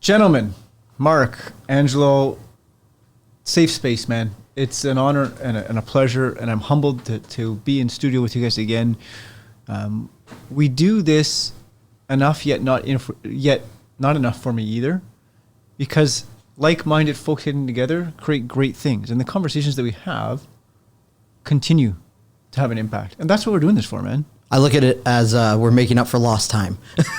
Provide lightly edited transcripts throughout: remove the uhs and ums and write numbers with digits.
Gentlemen, Mark, Angelo, safe space, man. It's an honor and a pleasure, and I'm humbled to be in studio with you guys again. We do this enough, yet not enough for me either, because like-minded folks getting together create great things, and the conversations that we have continue to have an impact, and that's what we're doing this for, man. I look at it as we're making up for lost time.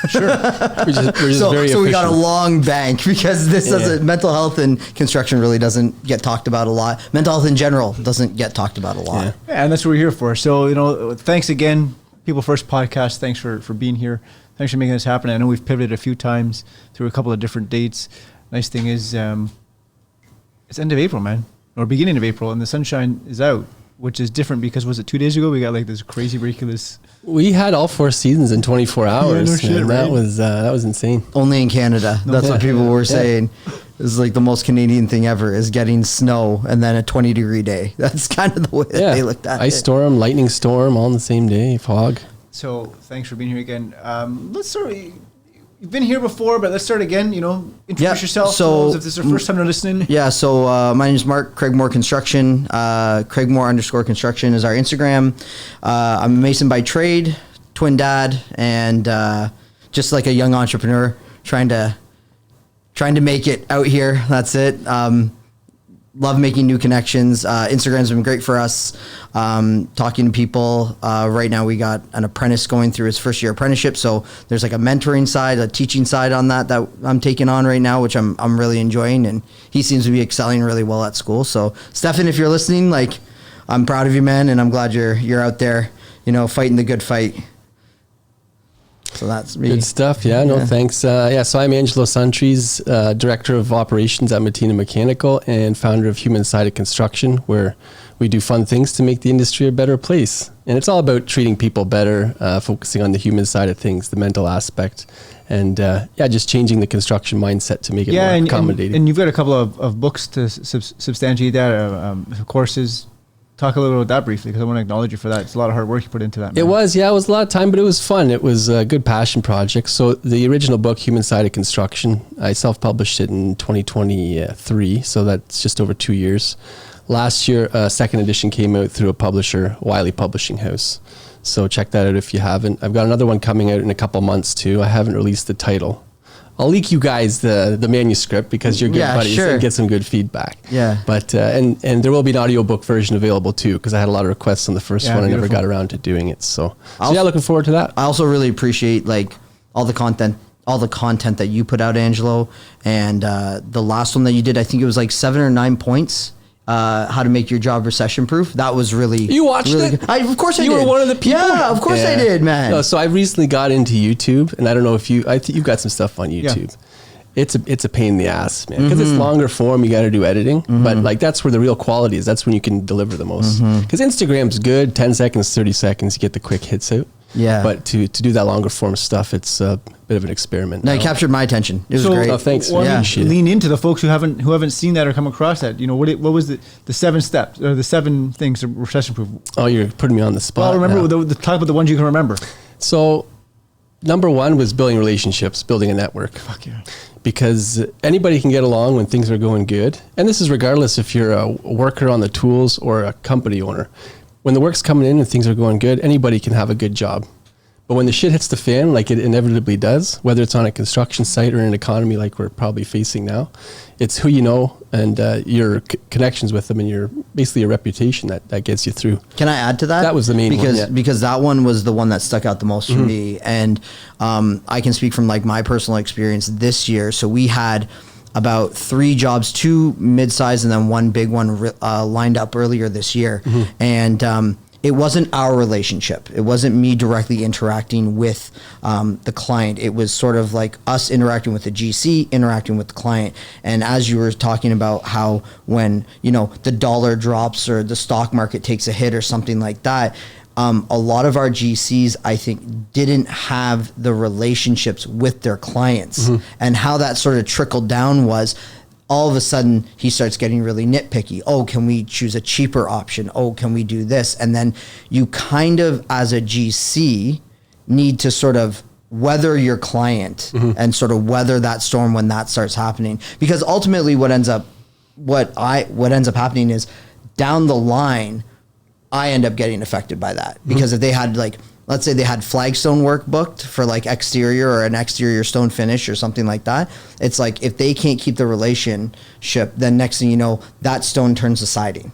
Sure. we're just so efficient. We got a long bank because this doesn't, mental health and construction really doesn't get talked about a lot. Mental health in general doesn't get talked about a lot. Yeah, and that's what we're here for. So, thanks again, People First Podcast. Thanks for being here. Thanks for making this happen. I know we've pivoted a few times through a couple of different dates. Nice thing is, it's end of April, man, or beginning of April, and the sunshine is out, which is different because was it 2 days ago we got like this crazy ridiculous. We had all 4 seasons in 24 hours. No shit, right? That was insane. Only in Canada. That's what people were saying. This is like the most Canadian thing ever, is getting snow and then a 20-degree day. That's kind of the way that they looked at it. Ice storm, lightning storm, all in the same day, fog. So thanks for being here again. Let's start. You've been here before, but let's start again. Introduce yourself. So if this is your first time to listening. Yeah. So my name is Mark, Craigmore Construction. Craigmore_construction is our Instagram. I'm a mason by trade, twin dad, and just like a young entrepreneur trying to make it out here. That's it. Love making new connections. Instagram's been great for us. Talking to people. Right now we got an apprentice going through his first year apprenticeship. So there's like a mentoring side, a teaching side on that I'm taking on right now, which I'm really enjoying. And he seems to be excelling really well at school. So Stefan, if you're listening, I'm proud of you, man. And I'm glad you're out there, fighting the good fight. So that's me. Good stuff. Yeah, no, thanks. So I'm Angelo Suntrees, Director of Operations at Matina Mechanical and founder of Human Sided Construction, where we do fun things to make the industry a better place. And it's all about treating people better, focusing on the human side of things, the mental aspect, and just changing the construction mindset to make it more accommodating. And you've got a couple of books to substantiate that, courses. Talk a little about that briefly, because I want to acknowledge you for that. It's a lot of hard work you put into that, man. It was a lot of time, but it was fun. It was a good passion project. So the original book, Human Sided Construction, I self-published it in 2023, so that's just over 2 years. Last year, second edition came out through a publisher, Wiley Publishing House. So check that out if you haven't. I've got another one coming out in a couple months too. I haven't released the title. I'll leak you guys the manuscript because you're good buddies and get some good feedback. Yeah. But and there will be an audiobook version available too, because I had a lot of requests on the first one. I never got around to doing it. So looking forward to that. I also really appreciate all the content that you put out, Angelo, and the last one that you did, I think it was 7 or 9 points. How to make your job recession proof. That was really... You watched it? Of course I did. You were one of the people? Yeah, of course I did, man. No, so I recently got into YouTube, and I don't know if I think you've got some stuff on YouTube. Yeah. It's a pain in the ass, man, because it's longer form. You got to do editing, but that's where the real quality is. That's when you can deliver the most. Because Instagram's good, 10 seconds, 30 seconds, you get the quick hits out. Yeah. But to do that longer form stuff, it's a bit of an experiment. No, it captured my attention. It was great. Oh, thanks. Lean into the folks who haven't seen that or come across that. What was the 7 steps or the 7 things to recession proof? Oh, you're putting me on the spot. Well, remember talk about the ones you can remember. So, number 1 was building relationships, building a network. Fuck yeah. Because anybody can get along when things are going good, and this is regardless if you're a worker on the tools or a company owner. When the work's coming in and things are going good, anybody can have a good job. But when the shit hits the fan, like it inevitably does, whether it's on a construction site or in an economy like we're probably facing now, it's who you know and your connections with them and your reputation that gets you through. Can I add to that? That was the main one. Because that one was the one that stuck out the most for me. And I can speak from my personal experience this year. So we had about 3 jobs, 2 mid-size and then 1 big one lined up earlier this year. And it wasn't our relationship. It wasn't me directly interacting with the client. It was sort of like us interacting with the GC, interacting with the client. And as you were talking about how when, the dollar drops or the stock market takes a hit or something like that, a lot of our GCs, I think, didn't have the relationships with their clients. And how that sort of trickled down was all of a sudden he starts getting really nitpicky. Oh, can we choose a cheaper option? Oh, can we do this? And then you kind of, as a GC, need to sort of weather your client and sort of weather that storm when that starts happening. Because ultimately what ends up happening is down the line, I end up getting affected by that. Because if they had like, let's say they had flagstone work booked for like exterior or an exterior stone finish or something like that. It's like, if they can't keep the relationship, then next thing you know, that stone turns to siding,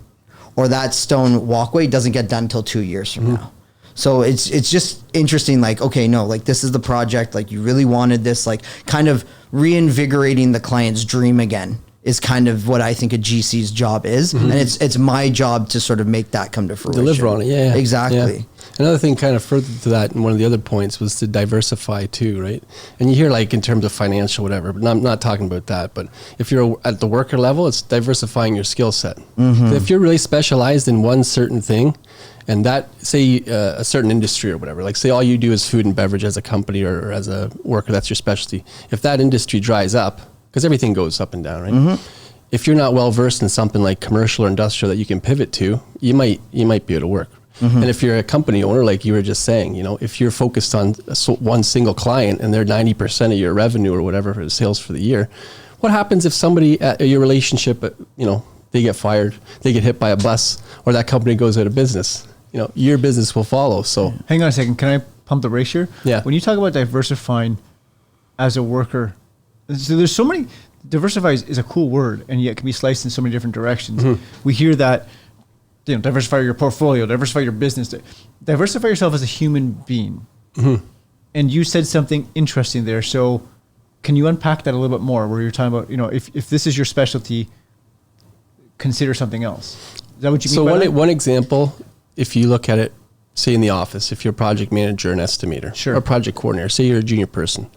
or that stone walkway doesn't get done till 2 years from now. So it's just interesting, like, okay, no, like this is the project, like you really wanted this, like kind of reinvigorating the client's dream again is kind of what I think a GC's job is. And it's my job to sort of make that come to fruition. Deliver on it, yeah. Exactly. Yeah. Another thing kind of further to that, and one of the other points was to diversify too, right? And you hear like in terms of financial, whatever, but I'm not talking about that. But if you're at the worker level, it's diversifying your skill set. If you're really specialized in one certain thing, and that, say a certain industry or whatever, like say all you do is food and beverage as a company or as a worker, that's your specialty. If that industry dries up, because everything goes up and down, right? If you're not well versed in something like commercial or industrial that you can pivot to, you might be able to work. And if you're a company owner, like you were just saying, you know, if you're focused on one single client and they're 90% of your revenue or whatever for the sales for the year, what happens if somebody at your relationship, you know, they get fired, they get hit by a bus, or that company goes out of business? You know, your business will follow. So hang on a second. Can I pump the brakes here? Yeah. When you talk about diversifying as a worker, so there's so many, diversify is a cool word, and yet it can be sliced in so many different directions. We hear that, you know, diversify your portfolio, diversify your business, diversify yourself as a human being. And you said something interesting there. So can you unpack that a little bit more, where you're talking about, you know, if this is your specialty, consider something else. Is that what you mean by that? So one example, if you look at it, say in the office, if you're a project manager, an estimator, or a project coordinator, say you're a junior person.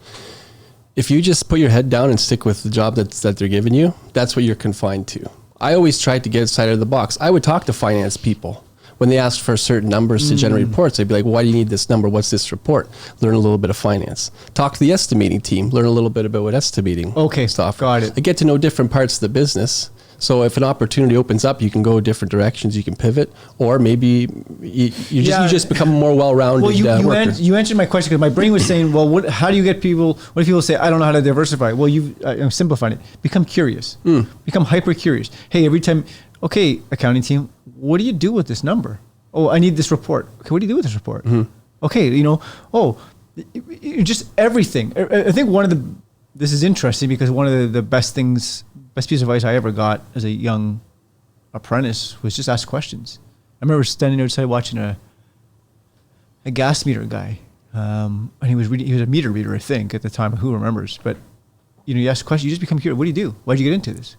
If you just put your head down and stick with the job that they're giving you, that's what you're confined to. I always tried to get outside of the box. I would talk to finance people. When they asked for certain numbers to generate reports, they'd be like, well, why do you need this number? What's this report? Learn a little bit of finance. Talk to the estimating team. Learn a little bit about what estimating stuff. Got it. I get to know different parts of the business. So if an opportunity opens up, you can go different directions. You can pivot, or maybe you just become a more well-rounded worker. You answered my question, because my brain was saying, well, how do you get people? What if people say, I don't know how to diversify? Well, I'm simplifying it. Become curious. Become hyper curious. Hey, every time, okay, accounting team, what do you do with this number? Oh, I need this report. Okay, what do you do with this report? Okay, you know, just everything. I think this is interesting, because one of the best piece of advice I ever got as a young apprentice was just ask questions. I remember standing outside watching a gas meter guy, and he was a meter reader, I think, at the time. Who remembers? But you know, you ask questions, you just become curious. What do you do? Why'd you get into this?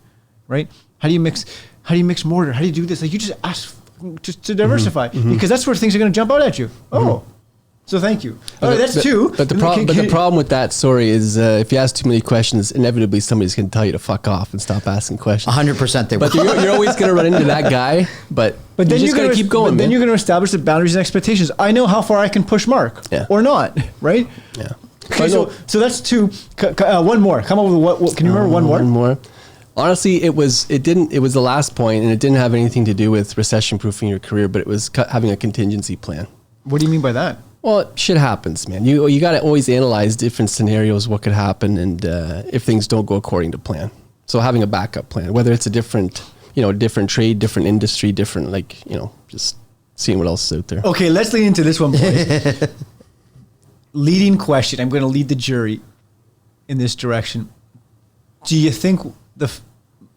Right? How do you mix mortar? How do you do this? Like, you just ask just to diversify, because that's where things are going to jump out at you. So thank you. All right, that's two. But the problem with that story is if you ask too many questions, inevitably somebody's going to tell you to fuck off and stop asking questions. 100% they will. But you're always going to run into that guy. But then you're just going to keep going. But then you're going to establish the boundaries and expectations. I know how far I can push Mark, or not, right? Yeah. Okay, so that's two. One more. Come up with what? Can you remember one more? One more. Honestly, it was the last point, and it didn't have anything to do with recession-proofing your career, but it was having a contingency plan. What do you mean by that? Well, shit happens, man. You got to always analyze different scenarios, what could happen, and if things don't go according to plan. So having a backup plan, whether it's a different trade, different industry, different, just seeing what else is out there. Okay, let's lead into this one, boys. Leading question. I'm going to lead the jury in this direction. Do you think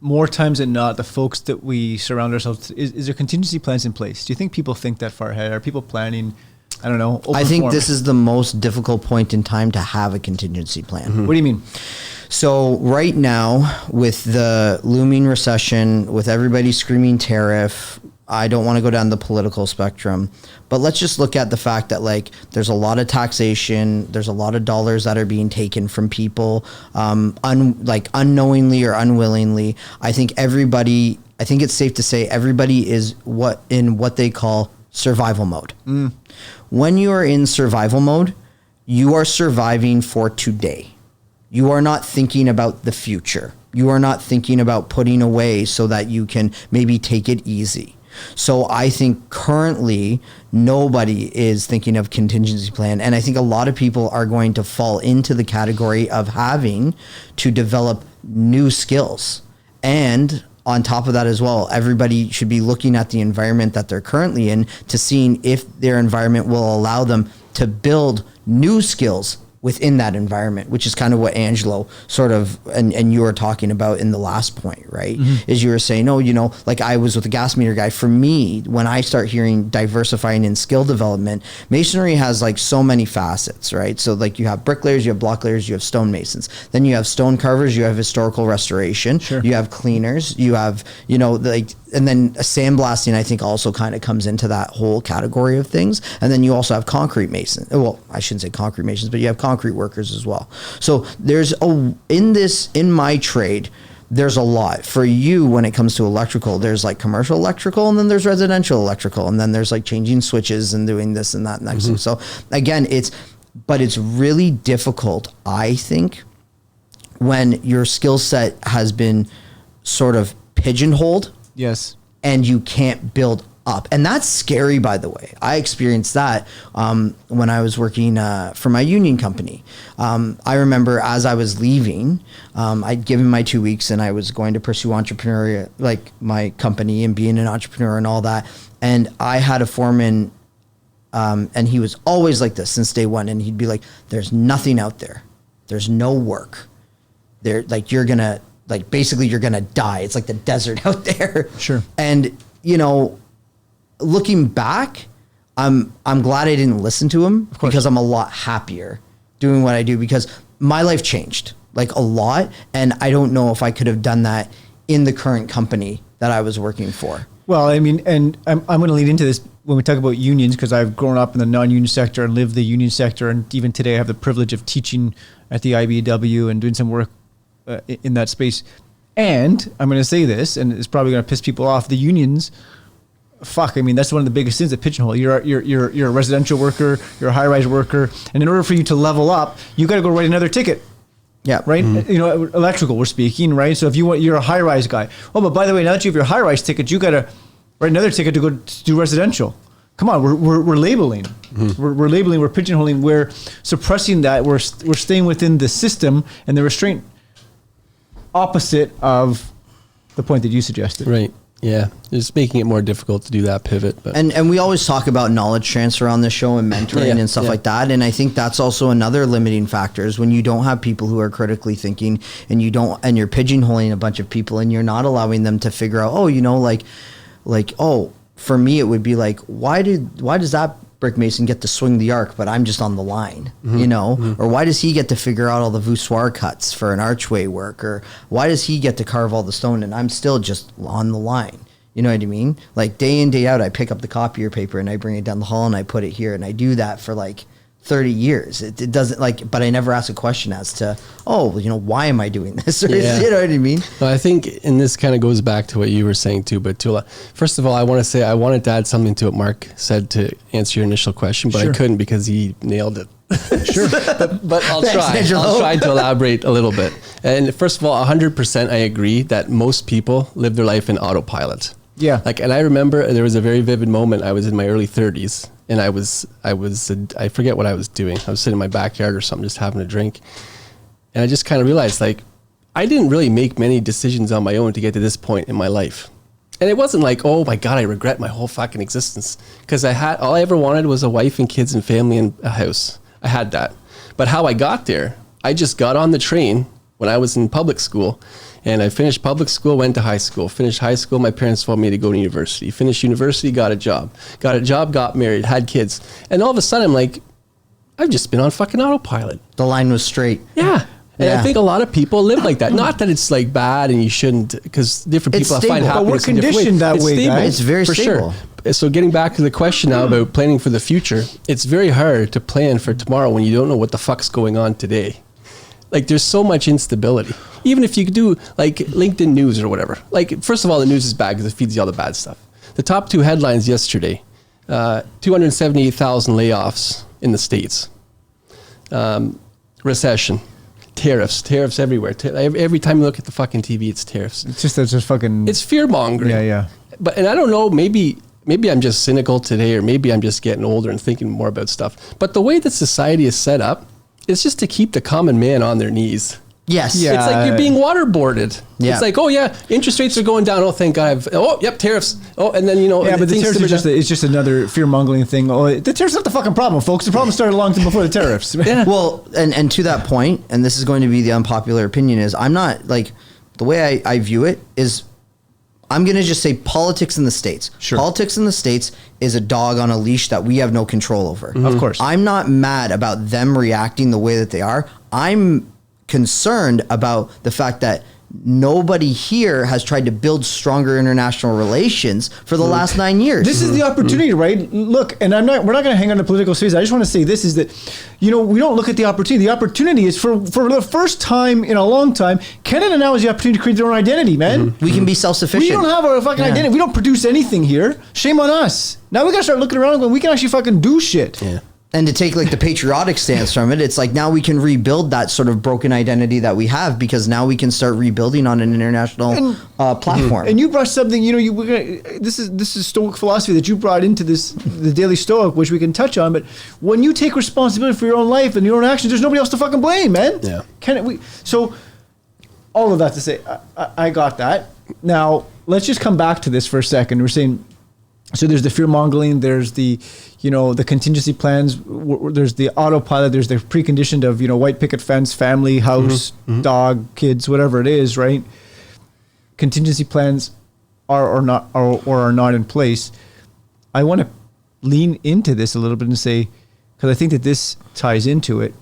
more times than not, the folks that we surround ourselves, is there contingency plans in place? Do you think people think that far ahead? Are people planning? I don't know. I think this is the most difficult point in time to have a contingency plan. What do you mean? So right now, with the looming recession, with everybody screaming tariff, I don't want to go down the political spectrum, but let's just look at the fact that there's a lot of taxation, there's a lot of dollars that are being taken from people, unknowingly or unwillingly. I think it's safe to say everybody is what they call survival mode. When you are in survival mode, you are surviving for today. You are not thinking about the future. You are not thinking about putting away so that you can maybe take it easy. So I think currently nobody is thinking of contingency plan. And I think a lot of people are going to fall into the category of having to develop new skills. And on top of that as well, everybody should be looking at the environment that they're currently in to seeing if their environment will allow them to build new skills within that environment, which is kind of what Angelo sort of, and you were talking about in the last point, right? Mm-hmm. Is you were saying, oh, you know, like I was with the gas meter guy. For me, when I start hearing diversifying in skill development, masonry has like so many facets, right? So like you have bricklayers, you have block layers, you have stone masons. Then you have stone carvers, you have historical restoration, sure. You have cleaners, you have, you know, like, and then sandblasting, I think, also kind of comes into that whole category of things. And then you also have concrete masons. Well, I shouldn't say concrete masons, but you have concrete workers as well. So there's in my trade, there's a lot. For you, when it comes to electrical, there's like commercial electrical, and then there's residential electrical, and then there's like changing switches and doing this and that next thing. So again, it's really difficult, I think, when your skill set has been sort of pigeonholed. Yes. And you can't build up. And that's scary, by the way. I experienced that when I was working for my union company. I remember as I was leaving, I'd given my 2 weeks and I was going to pursue entrepreneurial, like my company and being an entrepreneur and all that. And I had a foreman, and he was always like this since day one. And he'd be like, there's nothing out there. There's no work. There, like, you're going to, like, basically you're going to die. It's like the desert out there. Sure. And, you know, looking back, I'm glad I didn't listen to him, because I'm a lot happier doing what I do, because my life changed like a lot. And I don't know if I could have done that in the current company that I was working for. Well, I mean, and I'm going to lead into this when we talk about unions, because I've grown up in the non-union sector and lived the union sector. And even today I have the privilege of teaching at the IBEW and doing some work in that space. And I'm going to say this, and it's probably going to piss people off. The unions, I mean, that's one of the biggest sins at pigeonhole. You're a residential worker, you're a high-rise worker, and in order for you to level up, you got to go write another ticket. Yeah. Right. Mm-hmm. You know, electrical, we're speaking, right? So if you're a high-rise guy. Oh, but by the way, now that you have your high-rise ticket, you got to write another ticket to go to do residential. Come on, we're labeling. Mm-hmm. We're labeling, we're pigeonholing, we're suppressing that. We're staying within the system and the restraint opposite of the point that you suggested. Right. Yeah. It's making it more difficult to do that pivot. But. And we always talk about knowledge transfer on this show and mentoring and stuff like that. And I think that's also another limiting factor, is when you don't have people who are critically thinking, and you're pigeonholing a bunch of people, and you're not allowing them to figure out, oh, you know, like, oh, for me, it would be like, why does that brick mason get to swing the arc, but I'm just on the line, you know? Mm-hmm. Or why does he get to figure out all the voussoir cuts for an archway work? Or why does he get to carve all the stone and I'm still just on the line? You know what I mean? Like day in, day out, I pick up the copier paper and I bring it down the hall and I put it here, and I do that for like 30 years. It doesn't, like, but I never ask a question as to, oh, you know, why am I doing this? Or, you know what I mean? Well, I think, and this kind of goes back to what you were saying too, but first of all, I wanted to add something to what Mark said to answer your initial question, but I couldn't because he nailed it. Sure. but I'll try. I'll try to elaborate a little bit. And first of all, 100% I agree that most people live their life in autopilot. Yeah. Like, and I remember there was a very vivid moment. I was in my early 30s, and I forget what I was doing. I was sitting in my backyard or something, just having a drink. And I just kind of realized, like, I didn't really make many decisions on my own to get to this point in my life. And it wasn't like, oh my God, I regret my whole fucking existence. Because all I ever wanted was a wife and kids and family and a house. I had that. But how I got there, I just got on the train when I was in public school. And I finished public school, went to high school. Finished high school, my parents told me to go to university. Finished university, got a job. Got married, had kids. And all of a sudden, I'm like, I've just been on fucking autopilot. The line was straight. Yeah. And I think a lot of people live like that. Not that it's like bad and you shouldn't, because different people find happiness in different ways. But we're conditioned that way, guys. It's very stable. Sure. So getting back to the question now about planning for the future, it's very hard to plan for tomorrow when you don't know what the fuck's going on today. Like, there's so much instability. Even if you could do like LinkedIn news or whatever. Like, first of all, the news is bad because it feeds you all the bad stuff. The top two headlines yesterday, 278,000 layoffs in the States. Recession. Tariffs everywhere. Every time you look at the fucking TV, it's tariffs. It's just fucking... It's fear-mongering. Yeah. and I don't know, maybe I'm just cynical today, or maybe I'm just getting older and thinking more about stuff. But the way that society is set up is just to keep the common man on their knees. Yes. Yeah. It's like you're being waterboarded. Yeah. It's like, oh yeah, interest rates are going down. Oh, thank God. Tariffs. Oh, and then, Yeah, but the tariffs it's just another fear-mongering thing. Oh, the tariffs not the fucking problem, folks. The problem started a long time before the tariffs. Yeah. Well, and to that point, and this is going to be the unpopular opinion, is I'm not, like, the way I view it is, I'm going to just say politics in the States. Sure. Politics in the States is a dog on a leash that we have no control over. Of course. I'm not mad about them reacting the way that they are. I'm concerned about the fact that nobody here has tried to build stronger international relations for the last 9 years. This is the opportunity, right? Look, and we're not going to hang on to political space. I just want to say this is that, we don't look at the opportunity. The opportunity is for the first time in a long time, Canada now has the opportunity to create their own identity, man. We can be self-sufficient. We don't have our fucking identity. We don't produce anything here. Shame on us. Now we got to start looking around and going, we can actually fucking do shit. Yeah. And to take like the patriotic stance from it, it's like now we can rebuild that sort of broken identity that we have, because now we can start rebuilding on an international platform. And you brought something, this is Stoic philosophy that you brought into the Daily Stoic, which we can touch on. But when you take responsibility for your own life and your own actions, there's nobody else to fucking blame, man. Yeah. So all of that to say, I got that. Now let's just come back to this for a second. We're saying, so there's the fear mongering, there's the, the contingency plans, there's the autopilot, there's the preconditioned of, white picket fence, family, house, dog, kids, whatever it is, right? Contingency plans are not in place. I want to lean into this a little bit and say, because I think that this ties into it,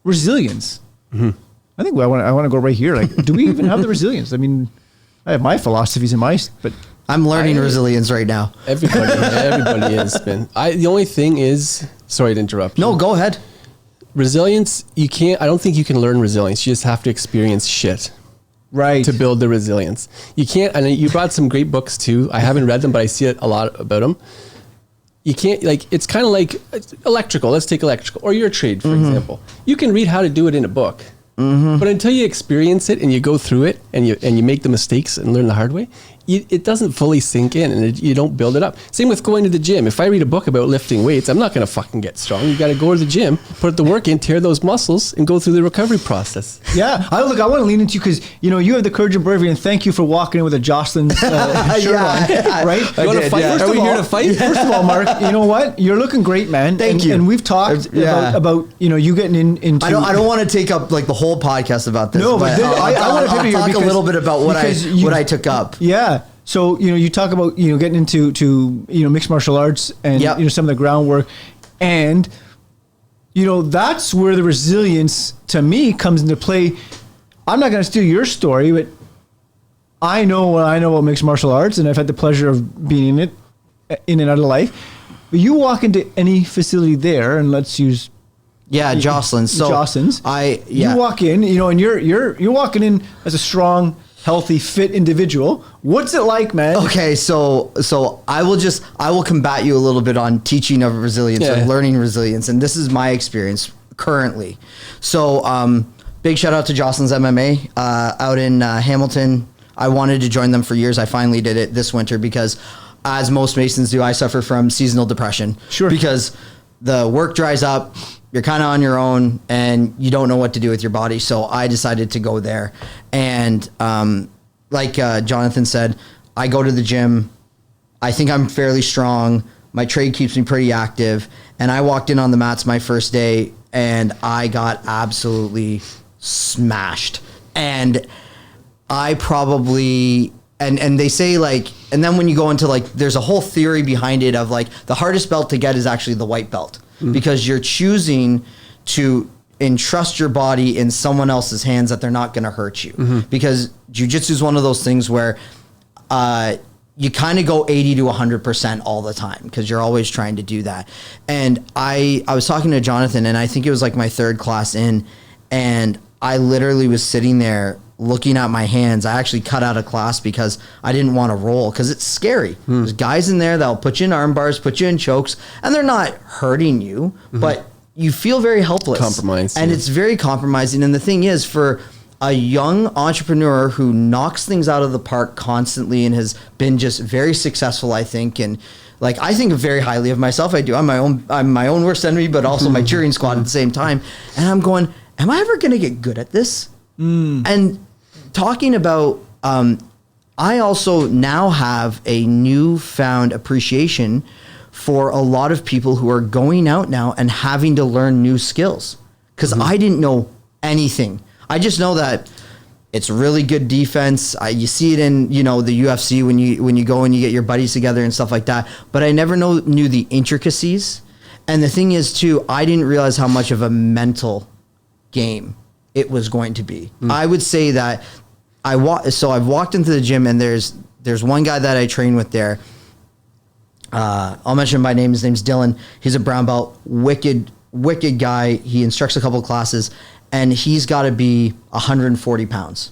resilience. I think I want to go right here. Like, do we even have the resilience? I mean, I have my philosophies and but I'm learning resilience right now. Everybody is, man. The only thing is, sorry to interrupt. No, go ahead. Resilience, I don't think you can learn resilience. You just have to experience shit. Right. To build the resilience. You can't, and you brought some great books too. I haven't read them, but I see it a lot about them. You can't, it's kind of like electrical. Let's take electrical, or your trade, for example. You can read how to do it in a book. But until you experience it and you go through it and you make the mistakes and learn the hard way, it doesn't fully sink in, and you don't build it up. Same with going to the gym. If I read a book about lifting weights, I'm not going to fucking get strong. You got to go to the gym, put the work in, tear those muscles, and go through the recovery process. Yeah, I want to lean into you because you have the courage and bravery, and thank you for walking in with a Jocelyn shirt on, right? You want to fight? Yeah. Are we here to fight? First of all, Mark, you know what? You're looking great, man. Thank you. And we've talked about you getting into. I don't want to take up like the whole podcast about this. No, but I want to talk a little bit about what I took up. Yeah. So, you talk about, getting into mixed martial arts and, some of the groundwork. And, that's where the resilience to me comes into play. I'm not going to steal your story, but I know what I know about mixed martial arts, and I've had the pleasure of being in it, in and out of life. But you walk into any facility there, and let's use Jocelyn. So Jocelyn's. You walk in, and you're walking in as a strong, healthy, fit individual. What's it like, man? Okay, so I will combat you a little bit on teaching of resilience and learning resilience, and this is my experience currently. So big shout out to Jocelyn's MMA out in Hamilton. I wanted to join them for years. I finally did it this winter because, as most Masons do, I suffer from seasonal depression. Sure. Because the work dries up, you're kind of on your own, and you don't know what to do with your body. So I decided to go there. And like Jonathan said, I go to the gym. I think I'm fairly strong. My trade keeps me pretty active. And I walked in on the mats my first day, and I got absolutely smashed. And I probably... And they say and then when you go into there's a whole theory behind it of the hardest belt to get is actually the white belt, because you're choosing to entrust your body in someone else's hands that they're not going to hurt you. Because jiu-jitsu is one of those things where you kind of go 80 to 100% all the time because you're always trying to do that. And I was talking to Jonathan, and I think it was my third class in, and I literally was sitting there looking at my hands. I actually cut out of class because I didn't want to roll because it's scary. There's guys in there that'll put you in arm bars, put you in chokes, and they're not hurting you, but you feel very helpless. Compromised. And it's very compromising. And the thing is, for a young entrepreneur who knocks things out of the park constantly and has been just very successful, I think. And like, I think very highly of myself. I do. I'm my own worst enemy, but also my cheering squad at the same time. And I'm going, am I ever going to get good at this? And talking about, I also now have a newfound appreciation for a lot of people who are going out now and having to learn new skills. Because I didn't know anything. I just know that it's really good defense. You see it in, the UFC when you go and you get your buddies together and stuff like that. But I never knew the intricacies. And the thing is too, I didn't realize how much of a mental game it was going to be. I would say that I've walked into the gym and there's one guy that I train with there. I'll mention him by name. His name's Dylan. He's a brown belt, wicked guy. He instructs a couple of classes. And he's got to be 140 pounds.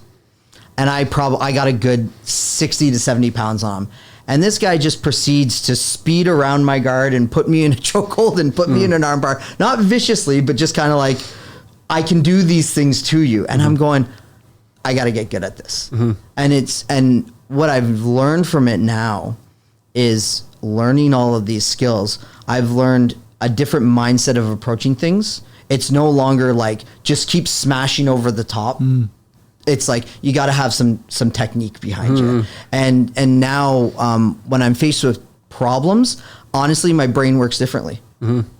And I got a good 60 to 70 pounds on him. And this guy just proceeds to speed around my guard and put me in a chokehold and put me in an armbar. Not viciously, but just kind of like, I can do these things to you. And I'm going, I got to get good at this. And what I've learned from it now is learning all of these skills. I've learned a different mindset of approaching things. It's no longer like just keep smashing over the top. It's like you got to have some technique behind you. And now when I'm faced with problems, honestly, my brain works differently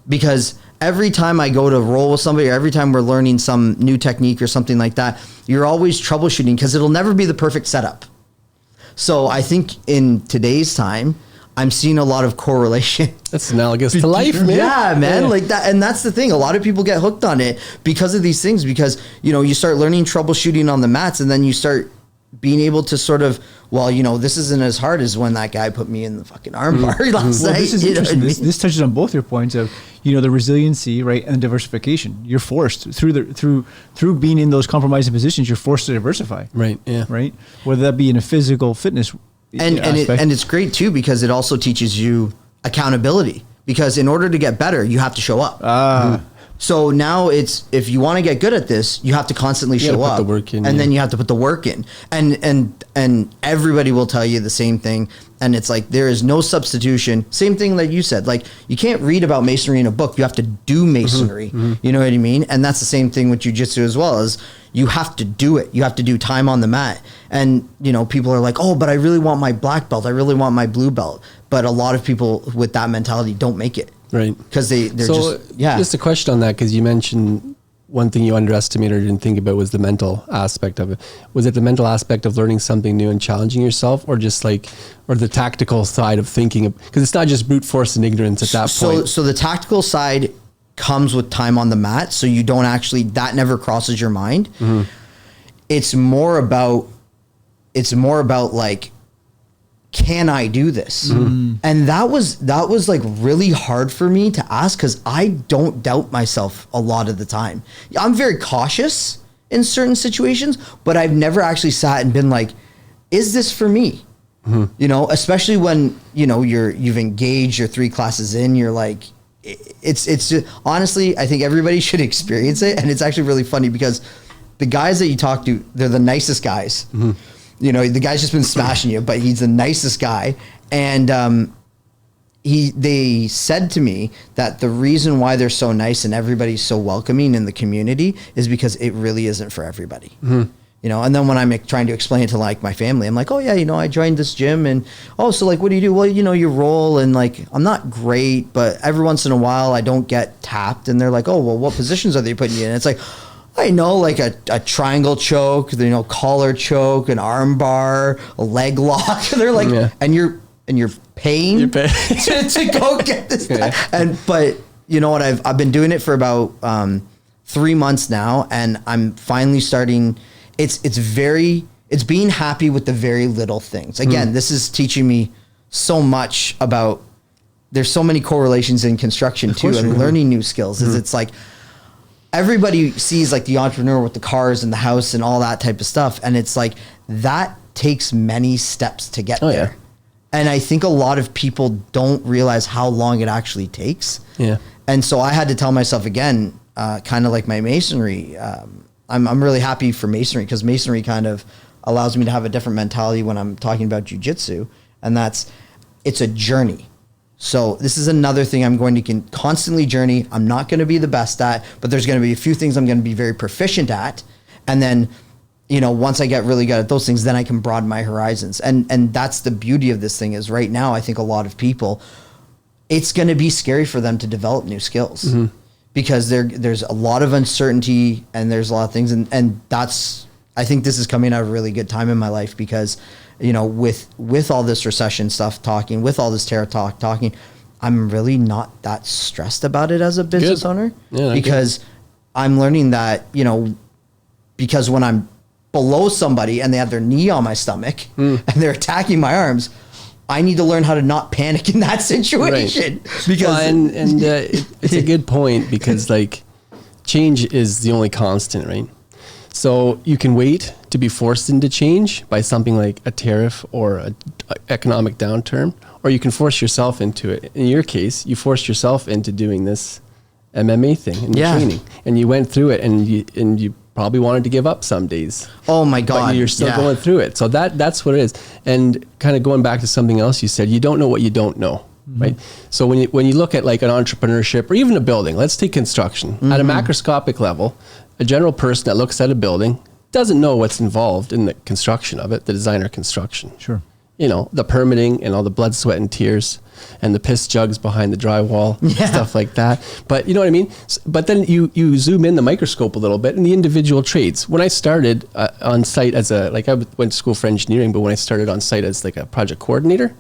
because every time I go to roll with somebody or every time we're learning some new technique or something like that, you're always troubleshooting because it'll never be the perfect setup. So I think in today's time, I'm seeing a lot of correlation. That's analogous to life, man. Yeah, man. Like that. And that's the thing. A lot of people get hooked on it because of these things, because, you start learning troubleshooting on the mats and then you start being able to sort of, this isn't as hard as when that guy put me in the fucking armbar last night. This is interesting. This touches on both your points of, the resiliency, right, and diversification. You're forced through being in those compromising positions. You're forced to diversify. Right. Yeah. Right. Whether that be in a physical fitness and it's great too because it also teaches you accountability, because in order to get better you have to show up. So now it's, if you want to get good at this, you have to constantly show up, put the work in, and then you have to put the work in, and everybody will tell you the same thing. And it's like, there is no substitution. Same thing that you said, like you can't read about masonry in a book. You have to do masonry. You know what I mean? And that's the same thing with jiu-jitsu as well, as you have to do it. You have to do time on the mat. And, people are like, oh, but I really want my black belt. I really want my blue belt. But a lot of people with that mentality don't make it. Right. Because they're just a question on that, because you mentioned one thing you underestimated or didn't think about was the mental aspect of it. Was it the mental aspect of learning something new and challenging yourself, or just or the tactical side of thinking? Because it's not just brute force and ignorance at that point. So the tactical side comes with time on the mat. So you don't actually, that never crosses your mind. It's more about like, can I do this? And that was like really hard for me to ask, because I don't doubt myself a lot of the time. I'm very cautious in certain situations, but I've never actually sat and been like, is this for me? Especially when, you've engaged, you're 3 classes in, you're like, it's just, honestly, I think everybody should experience it. And it's actually really funny because the guys that you talk to, they're the nicest guys. The guy's just been smashing you, but he's the nicest guy. And they said to me that the reason why they're so nice and everybody's so welcoming in the community is because it really isn't for everybody. And then when I'm trying to explain it to like my family, I'm like, oh yeah, I joined this gym, and so like, what do you do? Well, you roll, and like, I'm not great, but every once in a while I don't get tapped. And they're like, oh, well, what positions are they putting you in? It's like, I know, like a triangle choke, collar choke, an arm bar, a leg lock. And they're like, and you're paying to go get this. But you know what? I've been doing it for about 3 months now, and I'm finally starting. It's being happy with the very little things. Again, this is teaching me so much about. There's so many correlations in construction too, and learning new skills. It's like, everybody sees like the entrepreneur with the cars and the house and all that type of stuff. And it's like, that takes many steps to get there. Yeah. And I think a lot of people don't realize how long it actually takes. Yeah. And so I had to tell myself again, kind of like my masonry, I'm really happy for masonry, because masonry kind of allows me to have a different mentality when I'm talking about jiu-jitsu, and it's a journey. So this is another thing I'm going to constantly journey. I'm not going to be the best at, but there's going to be a few things I'm going to be very proficient at. And then, once I get really good at those things, then I can broaden my horizons. And that's the beauty of this thing, is right now, I think a lot of people, it's going to be scary for them to develop new skills because there's a lot of uncertainty and there's a lot of things. And that's, I think this is coming at a really good time in my life because, with all this recession stuff talking, with all this terror talk talking, I'm really not that stressed about it as a business owner, because I'm learning that, because when I'm below somebody and they have their knee on my stomach and they're attacking my arms, I need to learn how to not panic in that situation. Right. Because it's a good point, because like change is the only constant, right? So you can wait to be forced into change by something like a tariff or a economic downturn, or you can force yourself into it. In your case, you forced yourself into doing this MMA thing and training, and you went through it, and you probably wanted to give up some days. Oh my God. But you're still going through it. So that's what it is. And kind of going back to something else you said, you don't know what you don't know. Right. So when you look at like an entrepreneurship or even a building, let's take construction at a macroscopic level, a general person that looks at a building doesn't know what's involved in the construction of it, the designer construction. Sure. The permitting and all the blood, sweat, and tears and the piss jugs behind the drywall, stuff like that. But you know what I mean? But then you zoom in the microscope a little bit in the individual trades. When I started on site I went to school for engineering, but when I started on site as like a project coordinator,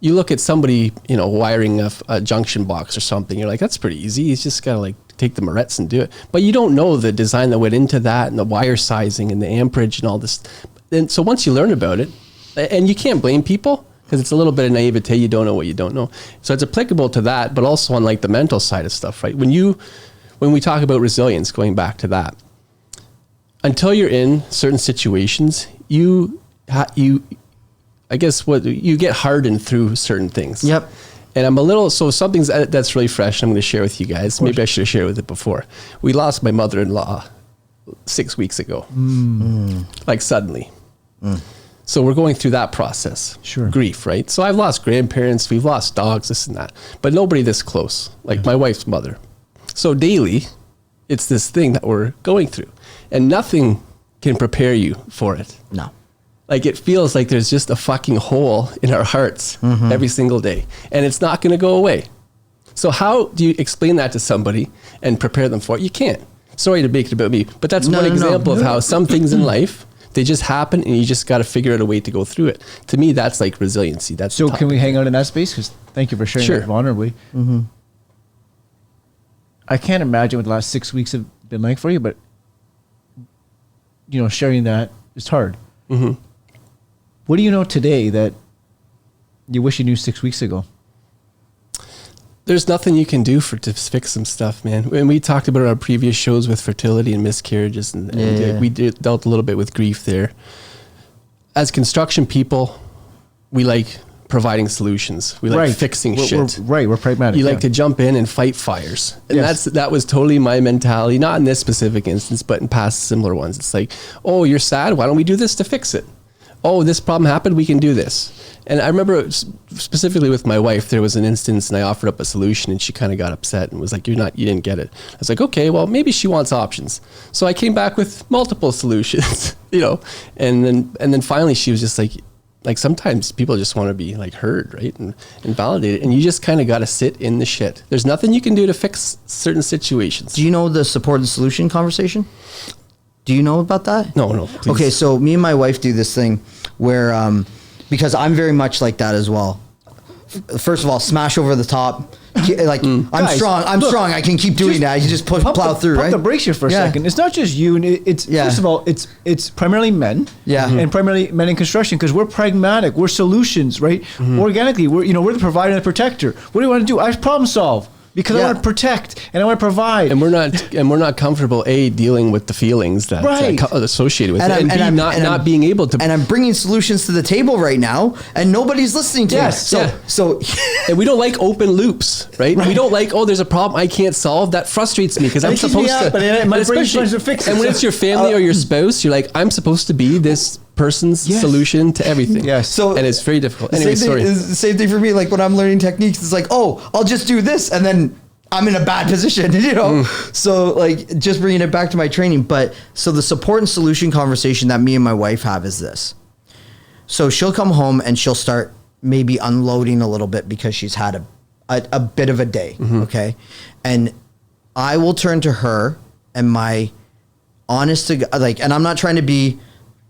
you look at somebody, wiring a junction box or something, you're like, that's pretty easy. He's just got to like take the Moretz and do it. But you don't know the design that went into that and the wire sizing and the amperage and all this. And so once you learn about it, and you can't blame people because it's a little bit of naivete. You don't know what you don't know. So it's applicable to that, but also on like the mental side of stuff, right? When we talk about resilience, going back to that, until you're in certain situations, you get hardened through certain things. Yep. And something that's really fresh, I'm going to share with you guys. Maybe I should have shared with it before. We lost my mother-in-law 6 weeks ago. Like suddenly. So we're going through that process. Sure. Grief, right? So I've lost grandparents, we've lost dogs, this and that, but nobody this close, like my wife's mother. So daily, it's this thing that we're going through, and nothing can prepare you for it. No. Like it feels like there's just a fucking hole in our hearts every single day, and it's not going to go away. So how do you explain that to somebody and prepare them for it? You can't. Sorry to make it about me, but that's one example of how some things in life, they just happen, and you just got to figure out a way to go through it. To me, that's like resiliency. That's so. Can we hang out in that space? Because thank you for sharing that vulnerably. I can't imagine what the last 6 weeks have been like for you, but sharing that is hard. What do you know today that you wish you knew 6 weeks ago? There's nothing you can do to fix some stuff, man. When we talked about our previous shows with fertility and miscarriages, and we dealt a little bit with grief there. As construction people, we like providing solutions. We like fixing shit. We're pragmatic. You like to jump in and fight fires. And that was totally my mentality, not in this specific instance, but in past similar ones. It's like, oh, you're sad? Why don't we do this to fix it? Oh, this problem happened, we can do this. And I remember specifically with my wife, there was an instance and I offered up a solution and she kind of got upset and was like, you didn't get it. I was like, okay, well, maybe she wants options. So I came back with multiple solutions, and then finally she was just like sometimes people just want to be like heard, right? And validated. And you just kind of got to sit in the shit. There's nothing you can do to fix certain situations. Do you know the support and solution conversation? Do you know about that? No. Please. Okay, so me and my wife do this thing where, because I'm very much like that as well. First of all, smash over the top. I'm Guys, strong. I'm strong. I can keep doing that. You just plow through, right? Pump the brakes here for a second. It's not just you. And it's first of all, it's primarily men. Yeah. And primarily men in construction because we're pragmatic. We're solutions, right? Organically, we're the provider and the protector. What do you want to do? I problem solve. Because I want to protect and I want to provide, and we're not comfortable dealing with the feelings that associated with it, and B, not being able to. And I'm bringing solutions to the table right now, and nobody's listening to me. So And we don't like open loops, right? We don't like, oh, there's a problem I can't solve. That frustrates me because I'm supposed to. But my brain's trying to fix it. And when it's your family or your spouse, you're like, I'm supposed to be this person's solution to everything. Yes. So, and it's very difficult. Anyway, sorry. Same thing for me. Like when I'm learning techniques, it's like, oh, I'll just do this, and then I'm in a bad position, So like just bringing it back to my training. But so the support and solution conversation that me and my wife have is this. So she'll come home and she'll start maybe unloading a little bit because she's had a bit of a day. Okay. And I will turn to her and my honest to like, and I'm not trying to be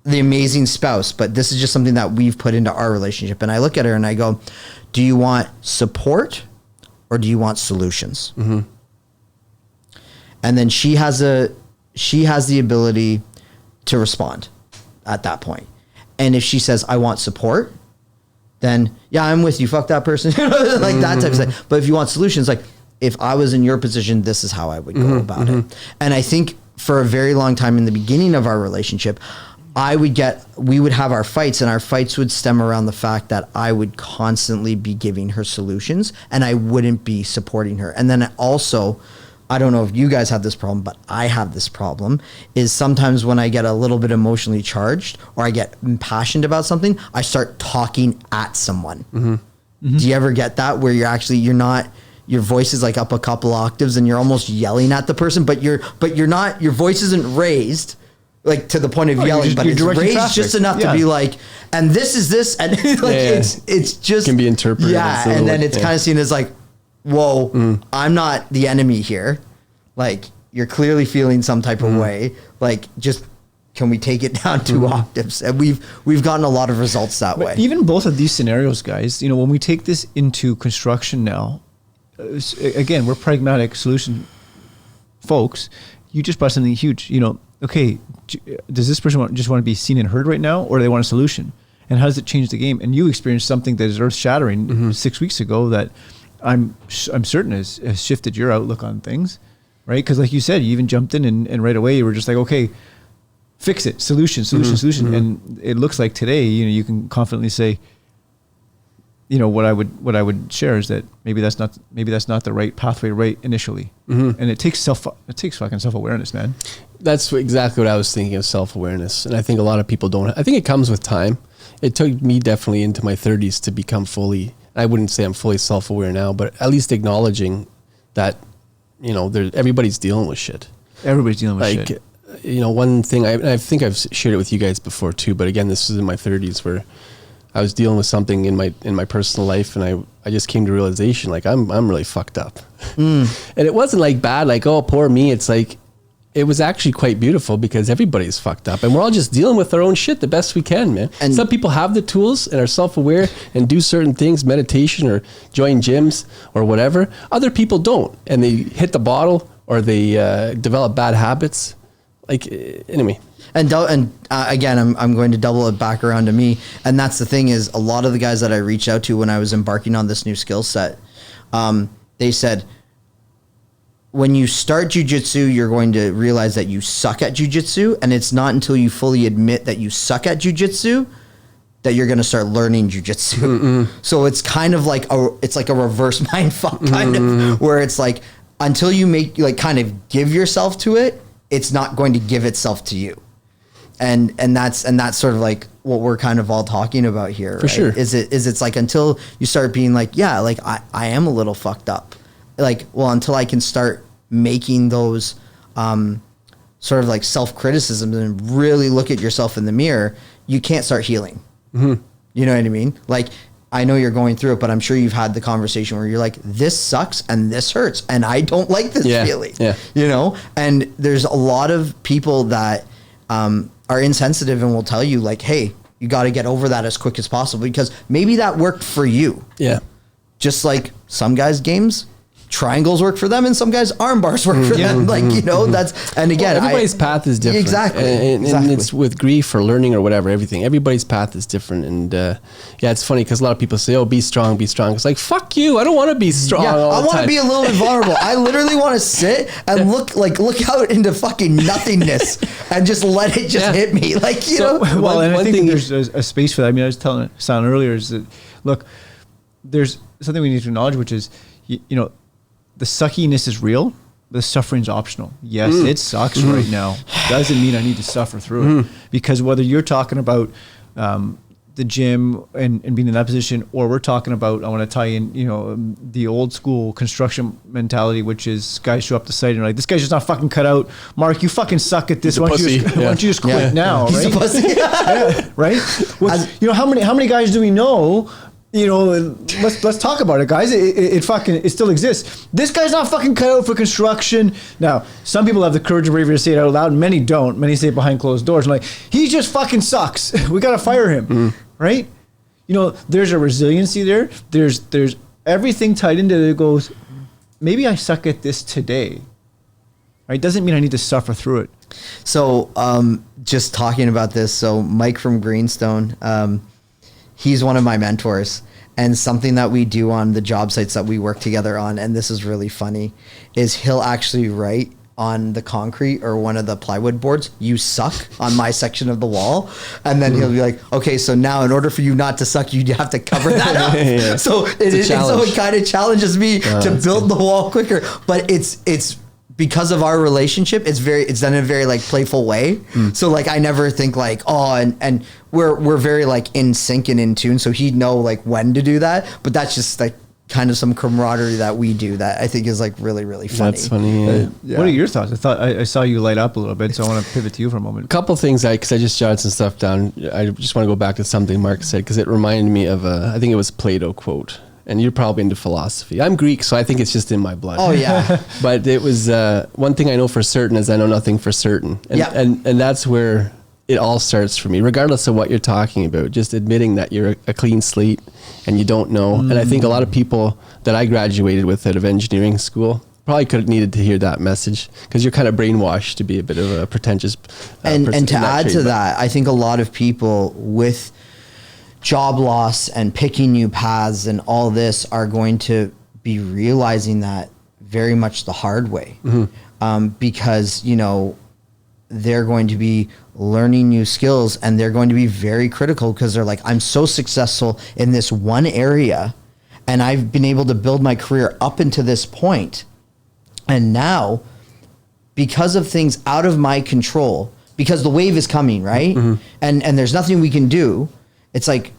the amazing spouse, but this is just something that we've put into our relationship. And I look at her and I go, do you want support or do you want solutions? And then she has the ability to respond at that point. And if she says, I want support, then yeah, I'm with you. Fuck that person. Like that type of thing. But if you want solutions, like if I was in your position, this is how I would go about it. And I think for a very long time in the beginning of our relationship, we would have our fights, and our fights would stem around the fact that I would constantly be giving her solutions and I wouldn't be supporting her. And then also, I don't know if you guys have this problem, but I have this problem, is sometimes when I get a little bit emotionally charged or I get impassioned about something, I start talking at someone. Do you ever get that where you're not, your voice is like up a couple octaves and you're almost yelling at the person, but you're not, your voice isn't raised like to the point of yelling, but it's raised traffic. Just enough to be like, and this is this, and like it's just can be interpreted. Yeah, and then it's kind of seen as like, whoa, I'm not the enemy here. Like you're clearly feeling some type of way. Like just can we take it down 2 octaves? And we've gotten a lot of results that way. Even both of these scenarios, guys, when we take this into construction now, again, we're pragmatic solution folks. You just brought something huge. Okay, does this person just want to be seen and heard right now, or do they want a solution? And how does it change the game? And you experienced something that is earth-shattering 6 weeks ago that I'm certain has shifted your outlook on things, right? Because like you said, you even jumped in and right away you were just like, okay, fix it, solution. And it looks like today, you can confidently say, what I would share is that maybe that's not the right pathway right initially. And it takes fucking self-awareness, man. That's exactly what I was thinking of, self-awareness. And I think a lot of people don't. I think it comes with time. It took me definitely into my 30s to become fully, I wouldn't say I'm fully self-aware now, but at least acknowledging that, everybody's dealing with shit. Everybody's dealing with shit. One thing, I think I've shared it with you guys before too, but again, this was in my 30s where I was dealing with something in my personal life, and I just came to realization, like I'm really fucked up. And it wasn't like bad, like, oh, poor me. It's like, it was actually quite beautiful because everybody's fucked up and we're all just dealing with our own shit the best we can, man. And some people have the tools and are self-aware and do certain things, meditation or join gyms or whatever. Other people don't, and they hit the bottle or they develop bad habits. Like, anyway. And again, I'm going to double it back around to me. And that's the thing, is a lot of the guys that I reached out to when I was embarking on this new skill set, they said, when you start jujitsu, you're going to realize that you suck at jujitsu. And it's not until you fully admit that you suck at jujitsu that you're going to start learning jujitsu. So it's kind of like a reverse mindfuck kind of, where it's like, until you kind of give yourself to it, it's not going to give itself to you. And that's sort of like what we're kind of all talking about here. For sure. It's like, until you start being like, yeah, like I am a little fucked up. Like, well, until I can start making those sort of like self-criticisms and really look at yourself in the mirror, you can't start healing. You know what I mean? Like, I know you're going through it, but I'm sure you've had the conversation where you're like, this sucks and this hurts and I don't like this feeling. And there's a lot of people that are insensitive and will tell you like, hey, you got to get over that as quick as possible, because maybe that worked for you. Just like some guys' games, triangles work for them, and some guys arm bars work for them. Like, that's, and again, everybody's path is different. Exactly. And it's with grief or learning or whatever, everything. Everybody's path is different. And it's funny because a lot of people say, oh, be strong, be strong. It's like, fuck you. I don't want to be strong. I want to be a little bit vulnerable. I literally want to sit and look out into fucking nothingness and just let it just hit me. Like, Well, and I think there's a space for that. I mean, I was telling San earlier is that, look, there's something we need to acknowledge, which is, you know, the suckiness is real. The suffering's optional. Yes, it sucks right now. Doesn't mean I need to suffer through it. Because whether you're talking about the gym and being in that position, or we're talking about, I want to tie in, you know, the old school construction mentality, which is guys show up to site and like, this guy's just not fucking cut out. Mark, you fucking suck at this. Why don't you just quit now? He's right? a pussy. Yeah, right? You know, how many guys do we know? You know, let's talk about it, guys. It still exists. This guy's not fucking cut out for construction. Now, some people have the courage and bravery to say it out loud. Many don't. Many say it behind closed doors. I'm like, he just fucking sucks. We gotta fire him, right? You know, there's a resiliency there. There's everything tied into it that goes, maybe I suck at this today. Right? Doesn't mean I need to suffer through it. So, just talking about this. So, Mike from Greenstone. He's one of my mentors, and something that we do on the job sites that we work together on, and this is really funny, is he'll actually write on the concrete or one of the plywood boards, "You suck," on my section of the wall. And then he'll be like, okay, so now in order for you not to suck, you have to cover that up. Yeah. So it kind of challenges me to build the wall quicker. But it's because of our relationship, it's done in a very like playful way. So like I never think like, oh, and we're very like in sync and in tune. So he'd know like when to do that. But that's just like kind of some camaraderie that we do that I think is like really, really funny. That's funny. Yeah. What are your thoughts? I saw you light up a little bit, so I want to pivot to you for a moment. A couple things, because I just jotted some stuff down. I just want to go back to something Mark said, because it reminded me of I think it was Plato quote. And you're probably into philosophy. I'm Greek, so I think it's just in my blood. Oh yeah. But it was one thing I know for certain is I know nothing for certain. And that's where it all starts for me, regardless of what you're talking about. Just admitting that you're a clean slate and you don't know. And I think a lot of people that I graduated with out of engineering school probably could have needed to hear that message, because you're kind of brainwashed to be a bit of a pretentious and to add to but that, I think a lot of people with job loss and picking new paths and all this are going to be realizing that very much the hard way. Because, you know, they're going to be learning new skills and they're going to be very critical, because they're like, I'm so successful in this one area and I've been able to build my career up into this point. And now, because of things out of my control, because the wave is coming, right? And there's nothing we can do. It's like,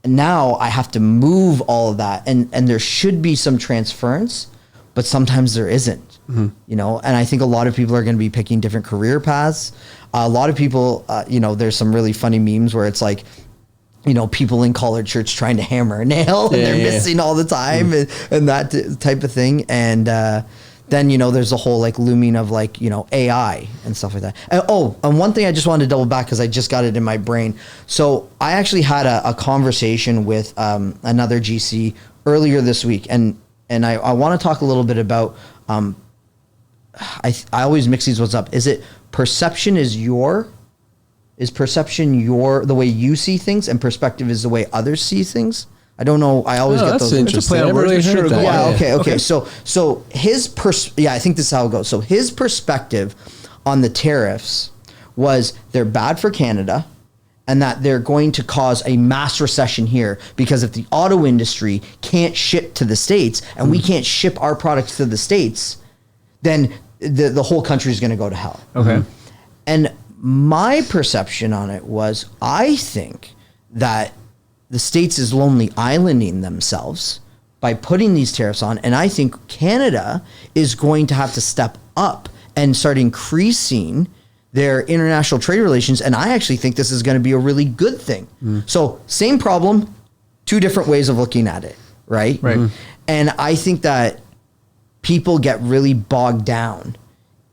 now I have to move all of that, and there should be some transference, but sometimes there isn't, you know? And I think a lot of people are going to be picking different career paths. A lot of people, you know, there's some really funny memes where it's like, you know, people in collared shirts trying to hammer a nail and they're missing all the time and that type of thing. And, then, you know, there's a whole like looming of like, you know, AI and stuff like that. And one thing I just wanted to double back, because I just got it in my brain. So I actually had a conversation with another GC earlier this week. And I want to talk a little bit about, I always mix these ones up. Is perception the way you see things, and perspective is the way others see things? I don't know. I always get those. Interesting. I never really heard that. Yeah. Okay. So his I think this is how it goes. So his perspective on the tariffs was they're bad for Canada, and that they're going to cause a mass recession here, because if the auto industry can't ship to the States and we can't ship our products to the States, then the whole country is going to go to hell. Okay. And my perception on it was, I think that the States is lonely islanding themselves by putting these tariffs on. And I think Canada is going to have to step up and start increasing their international trade relations. And I actually think this is going to be a really good thing. So same problem, two different ways of looking at it. Right. And I think that people get really bogged down,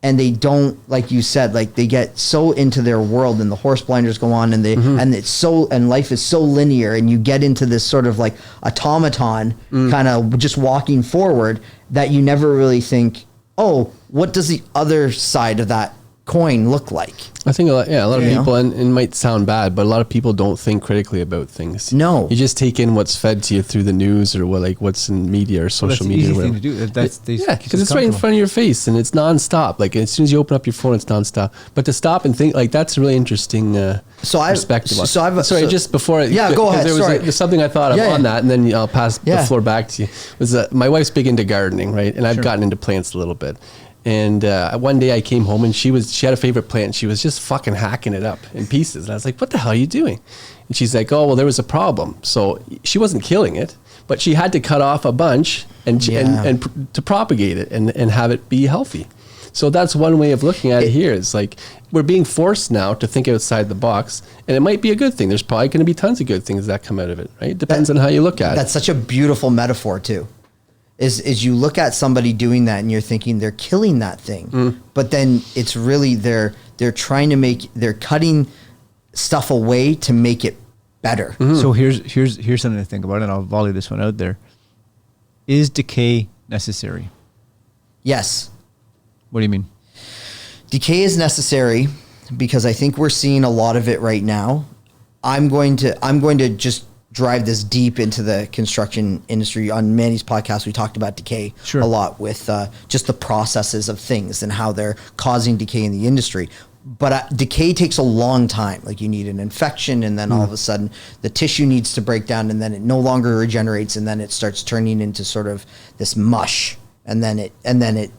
and they don't, like you said, like they get so into their world and the horse blinders go on, and and life is so linear, and you get into this sort of like automaton kind of just walking forward, that you never really think, oh, what does the other side of that coin look like? I think a lot of Yeah. people, and it might sound bad, but a lot of people don't think critically about things. No. You just take in what's fed to you through the news or what's in media or Well, social that's the media. easy or whatever. thing to do. Because it's right in front of your face and it's nonstop. Like as soon as you open up your phone, it's nonstop. But to stop and think, like that's a really interesting perspective. Just before. Go ahead. There's something I thought of on that, and then I'll pass the floor back to you. Was my wife's big into gardening, right? And I've gotten into plants a little bit. And one day I came home and she had a favorite plant and she was just fucking hacking it up in pieces. And I was like, what the hell are you doing? And she's like, oh, well, there was a problem. So she wasn't killing it, but she had to cut off a bunch and to propagate it and have it be healthy. So that's one way of looking at it here. It's like we're being forced now to think outside the box, and it might be a good thing. There's probably going to be tons of good things that come out of it, right? Depends on how you look at it. That's such a beautiful metaphor too. Is you look at somebody doing that and you're thinking they're killing that thing, but then it's really they're cutting stuff away to make it better. So here's something to think about, and I'll volley this one out there. Is decay necessary? Yes. What do you mean? Decay is necessary because I think we're seeing a lot of it right now. I'm going to just drive this deep into the construction industry. On Manny's podcast, we talked about decay a lot with just the processes of things and how they're causing decay in the industry. But decay takes a long time. Like you need an infection, and then all of a sudden the tissue needs to break down, and then it no longer regenerates, and then it starts turning into sort of this mush, and then it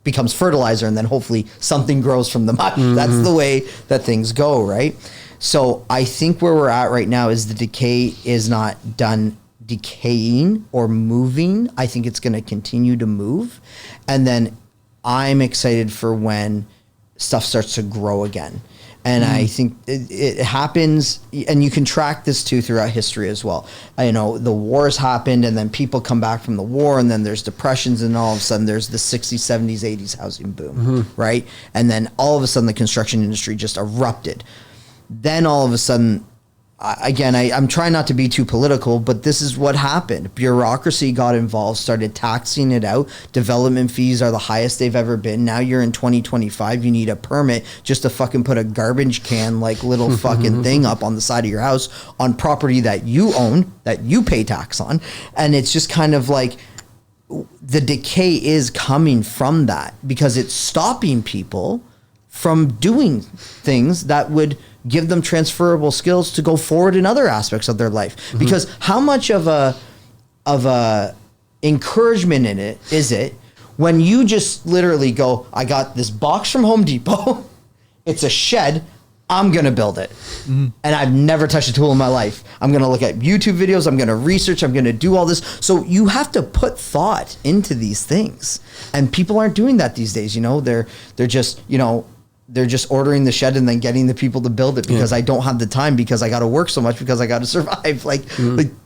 becomes fertilizer, and then hopefully something grows from the mush. That's the way that things go, right? So I think where we're at right now is the decay is not done decaying or moving. I think it's going to continue to move. And then I'm excited for when stuff starts to grow again. And I think it happens, and you can track this too throughout history as well. You know, the wars happened, and then people come back from the war, and then there's depressions, and all of a sudden there's the 60s, 70s, 80s housing boom, right? And then all of a sudden the construction industry just erupted. Then all of a sudden, I'm trying not to be too political, but this is what happened. Bureaucracy got involved, started taxing it out. Development fees are the highest they've ever been. Now you're in 2025. You need a permit just to fucking put a garbage can like little fucking thing up on the side of your house on property that you own, that you pay tax on. And it's just kind of like the decay is coming from that because it's stopping people from doing things that would give them transferable skills to go forward in other aspects of their life. Because how much of a encouragement in it is it when you just literally go, I got this box from Home Depot, it's a shed, I'm going to build it. And I've never touched a tool in my life. I'm going to look at YouTube videos, I'm going to research, I'm going to do all this. So you have to put thought into these things. And people aren't doing that these days, you know. They're just, you know, they're just ordering the shed and then getting the people to build it because I don't have the time because I got to work so much because I got to survive. Like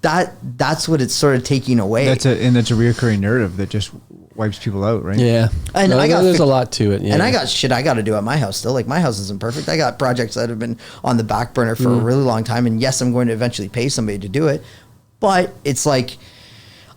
that's what it's sort of taking away. That's a reoccurring narrative that just wipes people out, right? Yeah. And there's a lot to it. Yeah. And I got shit I got to do at my house still. Like my house isn't perfect. I got projects that have been on the back burner for a really long time. And yes, I'm going to eventually pay somebody to do it. But it's like,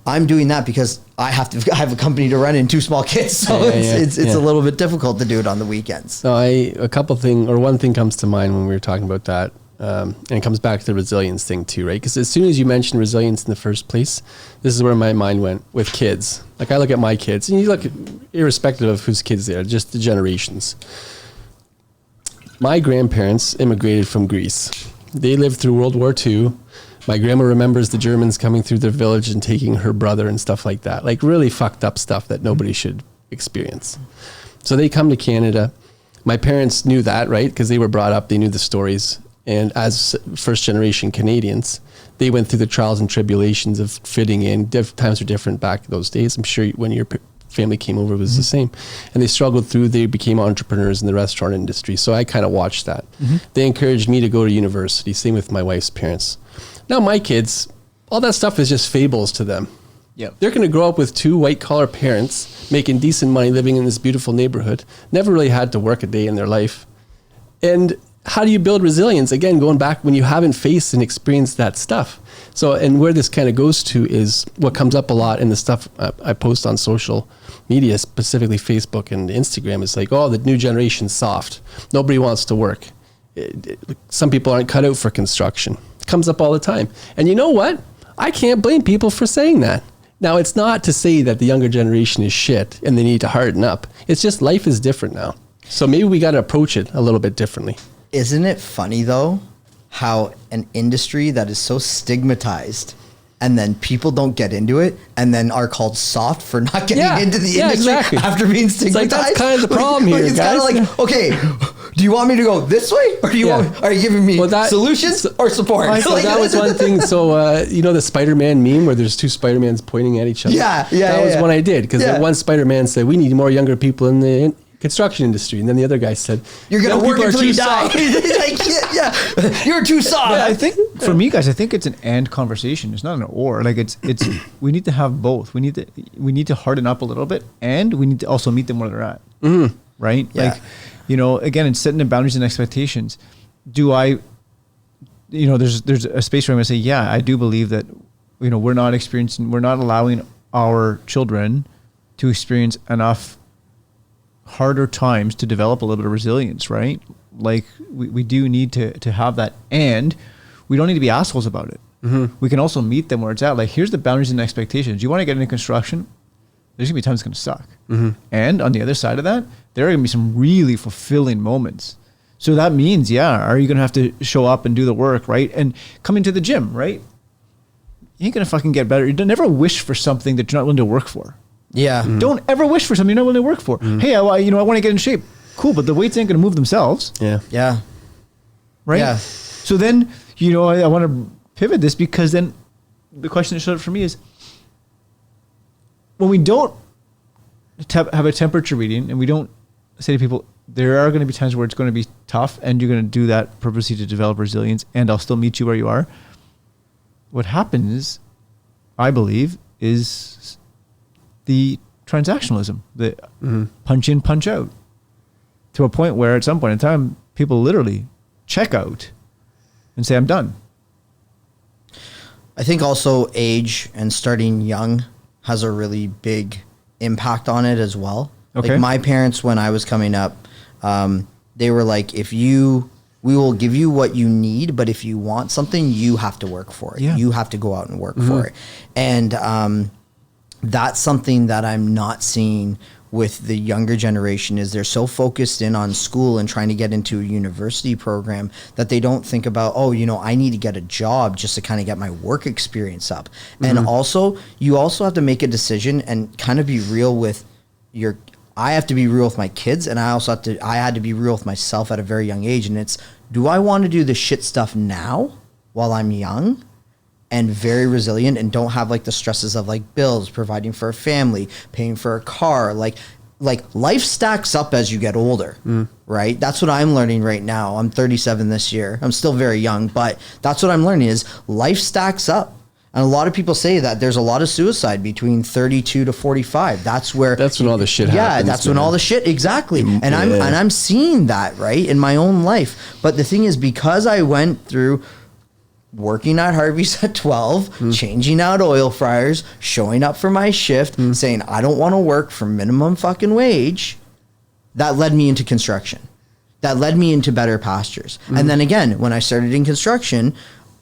I'm doing that because I have a company to run and 2 small kids, so it's a little bit difficult to do it on the weekends. So one thing comes to mind when we were talking about that, and it comes back to the resilience thing too, right? Because as soon as you mentioned resilience in the first place, this is where my mind went with kids. Like I look at my kids, and you look at, irrespective of whose kids they are, just the generations. My grandparents immigrated from Greece. They lived through World War II. My grandma remembers the Germans coming through their village and taking her brother and stuff like that. Like really fucked up stuff that nobody should experience. So they come to Canada. My parents knew that, right? Because they were brought up, they knew the stories. And as first generation Canadians, they went through the trials and tribulations of fitting in. Times were different back those days. I'm sure when your family came over, it was the same. And they struggled through, they became entrepreneurs in the restaurant industry. So I kind of watched that. They encouraged me to go to university, same with my wife's parents. Now my kids, all that stuff is just fables to them. Yep. They're going to grow up with 2 white-collar parents making decent money, living in this beautiful neighborhood, never really had to work a day in their life. And how do you build resilience? Again, going back when you haven't faced and experienced that stuff. So, and where this kind of goes to is what comes up a lot in the stuff I post on social media, specifically Facebook and Instagram. Is like, oh, the new generation's soft. Nobody wants to work. Some people aren't cut out for construction. It comes up all the time. And you know what? I can't blame people for saying that. Now, it's not to say that the younger generation is shit and they need to harden up. It's just life is different now. So maybe we got to approach it a little bit differently. Isn't it funny though, how an industry that is so stigmatized and then people don't get into it and then are called soft for not getting into the industry after being stigmatized? It's like, that's kind of the problem here, it's guys. kind of like, okay, do you want me to go this way? Or are you giving me solutions or support? So that was one thing. So, you know, the Spider-Man meme where there's two Spider-Mans pointing at each other? That was one I did. Because one Spider-Man said, we need more younger people in the construction industry. And then the other guy said, you're going to work until you die. You're too soft. I think for me, guys, I think it's an and conversation. It's not an or. Like it's we need to have both. We need to harden up a little bit, and we need to also meet them where they're at. Mm-hmm. Right? Yeah. Like, you know, again, it's setting the boundaries and expectations. Do I, you know, there's a space where I'm going to say, yeah, I do believe that, you know, we're not allowing our children to experience enough harder times to develop a little bit of resilience, right? Like we do need to have that, and we don't need to be assholes about it. Mm-hmm. We can also meet them where it's at. Like, here's the boundaries and expectations. You want to get into construction, there's gonna be times it's gonna suck. Mm-hmm. And on the other side of that, there are gonna be some really fulfilling moments. So that means, are you gonna have to show up and do the work, right? And come into the gym, right? You ain't gonna fucking get better. You don't never wish for something that you're not willing to work for. Yeah. Mm-hmm. Don't ever wish for something you're not willing to work for. Mm-hmm. Hey, I want to get in shape. Cool, but the weights ain't going to move themselves. Yeah. Yeah. Right? Yeah. So then, you know, I want to pivot this, because then the question that showed up for me is, when we don't have a temperature reading and we don't say to people, there are going to be times where it's going to be tough and you're going to do that purposely to develop resilience, and I'll still meet you where you are. What happens, I believe, is the transactionalism, the punch in, punch out, to a point where at some point in time, people literally check out and say, I'm done. I think also age and starting young has a really big impact on it as well. Okay. Like my parents, when I was coming up, they were like, we will give you what you need, but if you want something, you have to work for it. Yeah. You have to go out and work for it. And that's something that I'm not seeing with the younger generation, is they're so focused in on school and trying to get into a university program that they don't think about, oh, you know, I need to get a job just to kind of get my work experience up. Mm-hmm. And also, you also have to make a decision and kind of be real with I have to be real with my kids, and I had to be real with myself at a very young age. And it's, do I want to do the shit stuff now while I'm young and very resilient and don't have like the stresses of like bills, providing for a family, paying for a car, like life stacks up as you get older, right? That's what I'm learning right now. I'm 37 this year. I'm still very young, but that's what I'm learning, is life stacks up. And a lot of people say that there's a lot of suicide between 32 to 45. That's when all the shit happens. Yeah, that's when all the shit, exactly. And I'm seeing that, right, in my own life. But the thing is, because I went through working at Harvey's at 12, changing out oil fryers, showing up for my shift, saying I don't want to work for minimum fucking wage, that led me into construction. That led me into better pastures. And then again, when I started in construction,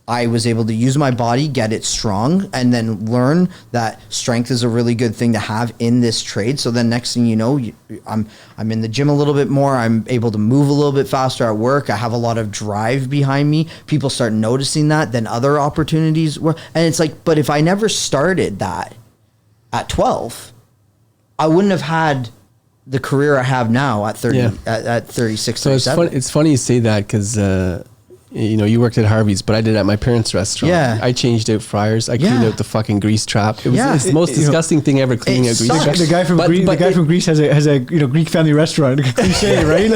I was able to use my body, get it strong, and then learn that strength is a really good thing to have in this trade. So then next thing you know, I'm in the gym a little bit more. I'm able to move a little bit faster at work. I have a lot of drive behind me. People start noticing that. Then other opportunities were, and it's like, but if I never started that at 12, I wouldn't have had the career I have now at 30, at 36, so 37. It's funny you say that, because you know, you worked at Harvey's, but I did at my parents' restaurant. Yeah. I changed out fryers. I cleaned out the fucking grease trap. It was the most disgusting thing ever, cleaning out grease traps. The guy from Greece has a Greek family restaurant. Cliche, right?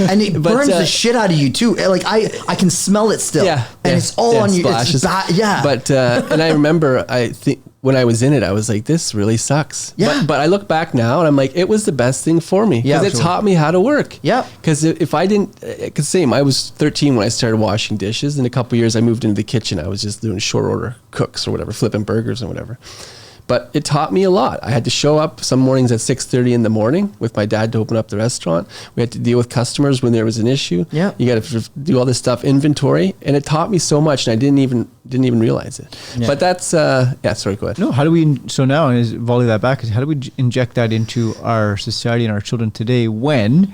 And it burns the shit out of you too. Like I can smell it still. Yeah. And it's all on you. Splashes. It's But and I remember, I think when I was in it, I was like, this really sucks. Yeah. But I look back now and I'm like, it was the best thing for me. Yeah, Because it taught me how to work. Yeah. Because if I didn't, cause same, I was 13 when I started washing dishes. In a couple of years, I moved into the kitchen. I was just doing short order cooks or whatever, flipping burgers and whatever. But it taught me a lot. I had to show up some mornings at 6:30 in the morning with my dad to open up the restaurant. We had to deal with customers when there was an issue. Yeah. You got to do all this stuff, inventory, and it taught me so much, and I didn't even realize it. Yeah. But that's sorry, go ahead. No, how do we, so now, is volley that back, is how do we inject that into our society and our children today when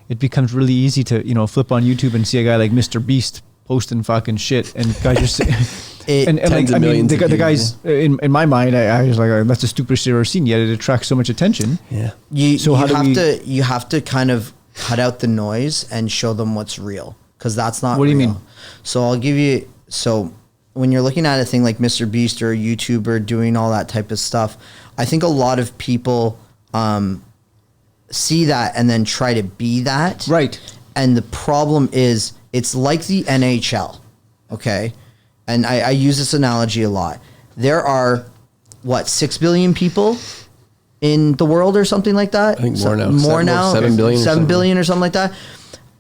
it becomes really easy to, flip on YouTube and see a guy like Mr. Beast posting fucking shit, and guys just the guys in my mind, I was like, that's the stupidest shit I've ever seen, yet it attracts so much attention. Yeah. You have to kind of cut out the noise and show them what's real, because that's not. What do you real. mean? So I'll give you. So when you're looking at a thing like Mr. Beast or a YouTuber doing all that type of stuff, I think a lot of people see that and then try to be that. Right. And the problem is, it's like the NHL, okay? And I use this analogy a lot. There are, 6 billion people in the world or something like that? I think more now. More now? 7 billion. 7 billion or something like that.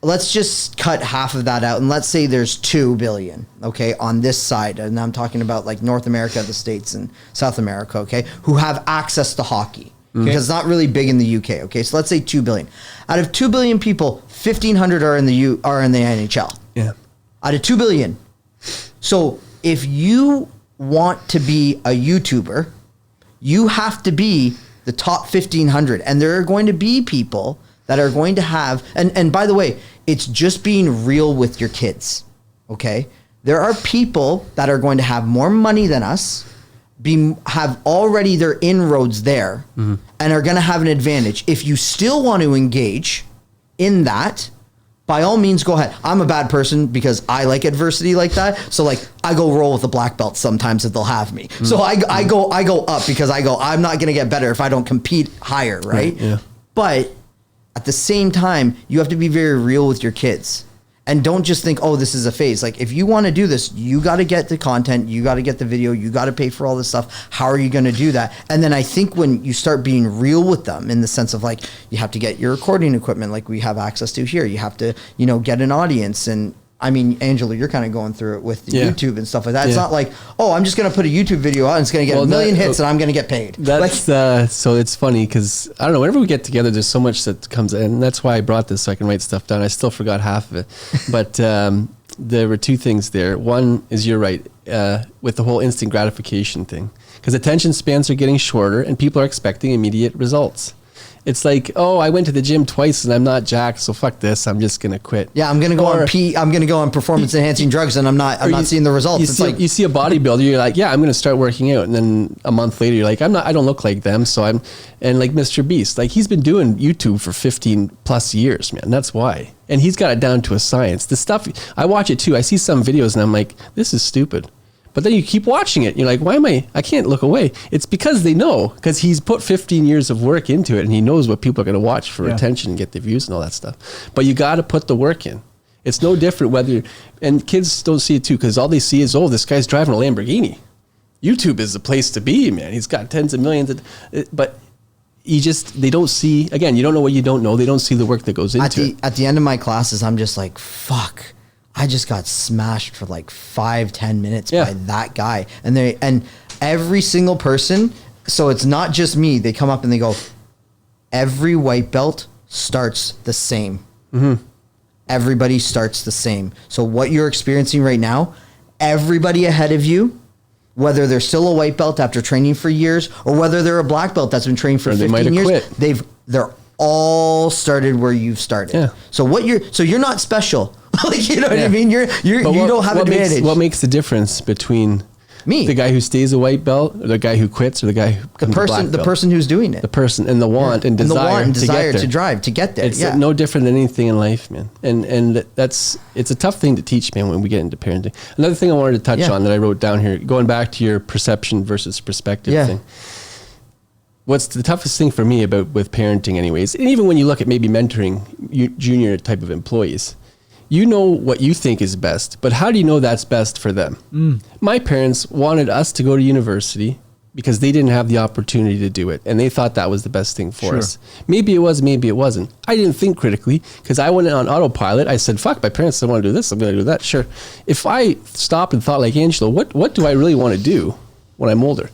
Let's just cut half of that out, and let's say there's 2 billion, okay, on this side. And I'm talking about like North America, the States, and South America, okay, who have access to hockey. Okay. Because it's not really big in the UK, okay? So let's say 2 billion. Out of 2 billion people, 1,500 are in the NHL. Yeah. Out of 2 billion. So if you want to be a YouTuber, you have to be the top 1,500. And there are going to be people that are going to have, and by the way, it's just being real with your kids, okay? There are people that are going to have more money than us, have already their inroads there, and are going to have an advantage. If you still want to engage in that, by all means, go ahead. I'm a bad person because I like adversity like that. So like I go roll with the black belt sometimes if they'll have me. So I go up because I'm not going to get better if I don't compete higher, right? Yeah. But at the same time, you have to be very real with your kids. And don't just think, oh, this is a phase. Like, if you want to do this, you got to get the content, you got to get the video, you got to pay for all this stuff. How are you going to do that? And then I think when you start being real with them, in the sense of like, you have to get your recording equipment like we have access to here. You have to, get an audience. And I mean, Angelo, you're kind of going through it with the YouTube and stuff like that. It's not like, oh, I'm just going to put a YouTube video out and it's going to get a million hits and I'm going to get paid. That's so it's funny because I don't know, whenever we get together, there's so much that comes in, and that's why I brought this so I can write stuff down. I still forgot half of it, but there were 2 things there. One is, you're right, with the whole instant gratification thing, because attention spans are getting shorter and people are expecting immediate results. It's like, oh, I went to the gym twice and I'm not jacked, so fuck this. I'm just gonna quit. Yeah, I'm gonna go I'm gonna go on performance enhancing drugs, and I'm not seeing the results. You see a bodybuilder, you're like, yeah, I'm gonna start working out, and then a month later, you're like, I don't look like them, so and like Mr. Beast, like he's been doing YouTube for 15 plus years, man. That's why, and he's got it down to a science. The stuff I watch it too. I see some videos and I'm like, this is stupid. But then you keep watching it. You're like, why am I can't look away. It's because they know, because he's put 15 years of work into it and he knows what people are going to watch for attention and get the views and all that stuff. But you got to put the work in. It's no different and kids don't see it too, because all they see is, oh, this guy's driving a Lamborghini. YouTube is the place to be, man. He's got tens of millions. But they don't see, again, you don't know what you don't know. They don't see the work that goes into it. At the end of my classes, I'm just like, fuck. I just got smashed for like 5-10 minutes by that guy. And every single person, so it's not just me, they come up and they go, every white belt starts the same. Mm-hmm. Everybody starts the same. So what you're experiencing right now, everybody ahead of you, whether they're still a white belt after training for years, or whether they're a black belt that's been training for 15 years, they're all started where you've started. Yeah. So you're not special. Like, you know what I mean? You don't have an advantage. What makes the difference between me, the guy who stays a white belt, or the guy who quits, or the guy who becomes a black belt? The person who's doing it. The person and the want and desire to drive to get there. It's no different than anything in life, man. And it's a tough thing to teach, man, when we get into parenting. Another thing I wanted to touch on that I wrote down here, going back to your perception versus perspective thing. What's the toughest thing for me with parenting anyways, and even when you look at maybe mentoring junior type of employees, you know what you think is best, but how do you know that's best for them? My parents wanted us to go to university because they didn't have the opportunity to do it. And they thought that was the best thing for us. Maybe it was, maybe it wasn't. I didn't think critically because I went on autopilot. I said, fuck, my parents don't want to do this. I'm going to do that. Sure. If I stopped and thought like Angelo, what do I really want to do when I'm older?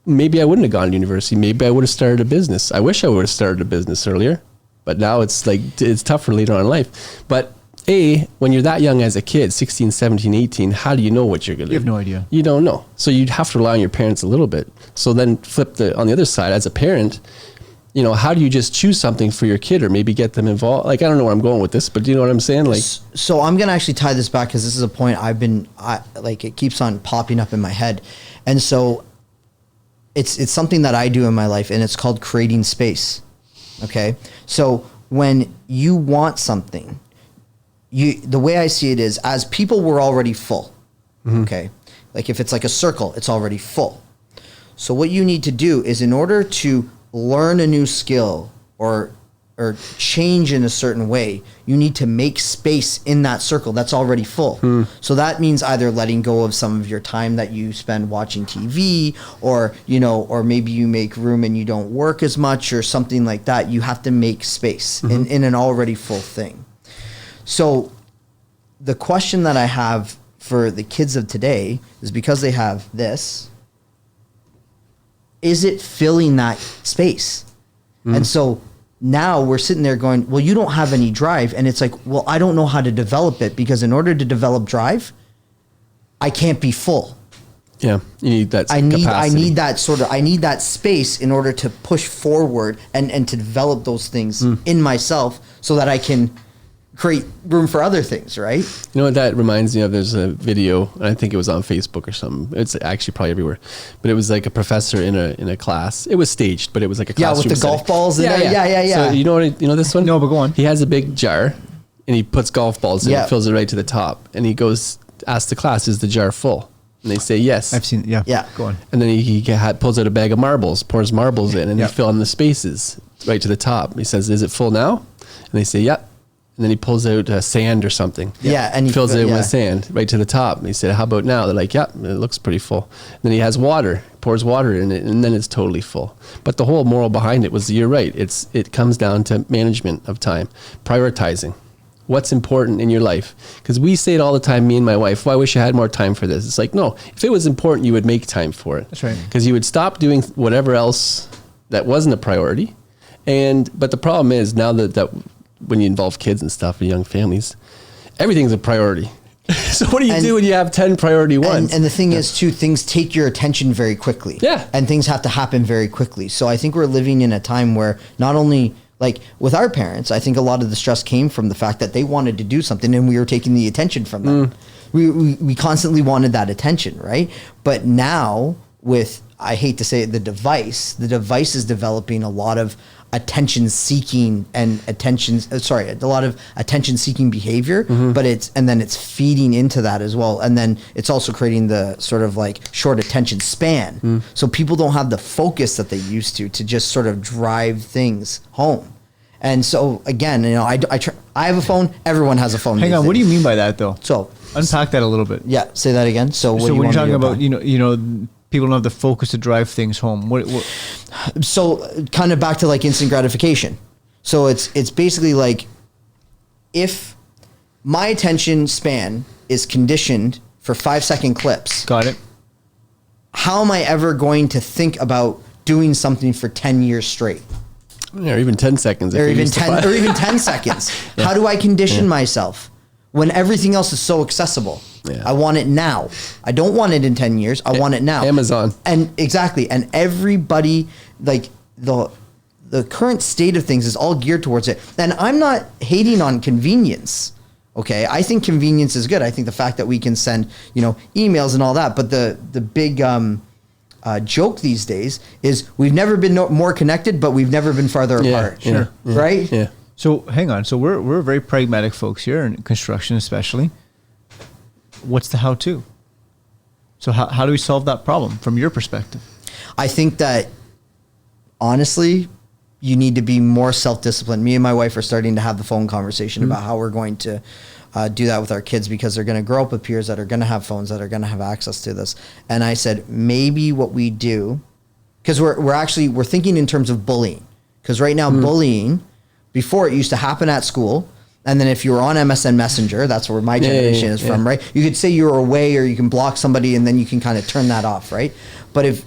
Maybe I wouldn't have gone to university. Maybe I would have started a business. I wish I would have started a business earlier, but now it's like, it's tougher later on in life. But when you're that young as a kid, 16, 17, 18, how do you know what you're going to do? You have no idea. You don't know. So you'd have to rely on your parents a little bit. So then on the other side, as a parent, you know, how do you just choose something for your kid or maybe get them involved? Like, I don't know where I'm going with this, but do you know what I'm saying? Like, so I'm going to actually tie this back because this is a point it keeps on popping up in my head. And so it's something that I do in my life, and it's called creating space. Okay. So when you want something, the way I see it is, as people were already full. Okay. Like if it's like a circle, it's already full. So what you need to do is, in order to learn a new skill or change in a certain way, you need to make space in that circle that's already full. So that means either letting go of some of your time that you spend watching TV, or, you know, or maybe you make room and you don't work as much or something like that. You have to make space in an already full thing. So the question that I have for the kids of today is, because they have this, is it filling that space? And so now we're sitting there going, well, you don't have any drive. And it's like, well, I don't know how to develop it, because in order to develop drive, I can't be full. Yeah, you need that capacity. I need that space in order to push forward and to develop those things in myself so that I can create room for other things, right? You know what that reminds me of? There's a video, I think it was on Facebook or something. It's actually probably everywhere, but it was like a professor in a class. It was staged, but it was like a classroom. Yeah, with the golf balls. Yeah. So you know this one? No, but go on. He has a big jar, and he puts golf balls in. And fills it right to the top, and he goes, asks the class, "Is the jar full?" And they say yes. I've seen. Yeah. Go on. And then he pulls out a bag of marbles, pours marbles in, and he fills in the spaces right to the top. He says, "Is it full now?" And they say, "Yep." And then he pulls out sand or something. Yeah, and he fills it with sand right to the top. And he said, "How about now?" They're like, "Yeah, it looks pretty full." And then he has water, pours water in it, and then it's totally full. But the whole moral behind it was, you're right. It comes down to management of time, prioritizing what's important in your life. Because we say it all the time, me and my wife, "Well, I wish I had more time for this." It's like, no, if it was important, you would make time for it. That's right. Because you would stop doing whatever else that wasn't a priority. But the problem is now that when you involve kids and stuff and young families, everything's a priority. So what do you do when you have 10 priority ones? And the thing is too, things take your attention very quickly. Yeah. And things have to happen very quickly. So I think we're living in a time where not only, like with our parents, I think a lot of the stress came from the fact that they wanted to do something and we were taking the attention from them. We constantly wanted that attention, right? But now with, I hate to say it, the device is developing a lot of attention seeking and a lot of attention seeking behavior, but it's feeding into that as well. And then it's also creating the sort of like short attention span. So people don't have the focus that they used to just sort of drive things home. And so again, you know, I have a phone. Everyone has a phone. Hang on. What do you mean by that though? So unpack that a little bit. Yeah. Say that again. So when you're talking about, you know, people don't have the focus to drive things home. What? So kind of back to like instant gratification. So it's basically like, if my attention span is conditioned for 5-second clips. Got it. How am I ever going to think about doing something for 10 years straight? Or even 10 seconds. Or even 10 seconds. Yeah. How do I condition myself when everything else is so accessible? Yeah. I want it now. I don't want it in 10 years. I want it now. Amazon. And exactly. And everybody, like the current state of things is all geared towards it. And I'm not hating on convenience. Okay. I think convenience is good. I think the fact that we can send, you know, emails and all that. But the big joke these days is we've never been more connected, but we've never been farther apart. Sure. Yeah. Right? Yeah. So hang on. So we're very pragmatic folks here in construction, especially. What's the how-to? So how do we solve that problem from your perspective? I think that honestly, you need to be more self-disciplined. Me and my wife are starting to have the phone conversation about how we're going to do that with our kids because they're going to grow up with peers that are going to have phones, that are going to have access to this. And I said, maybe what we do, because we're thinking in terms of bullying. Because right now, bullying, before it used to happen at school. And then if you were on MSN Messenger, that's where my generation is from, right? You could say you're away or you can block somebody and then you can kind of turn that off, right? But if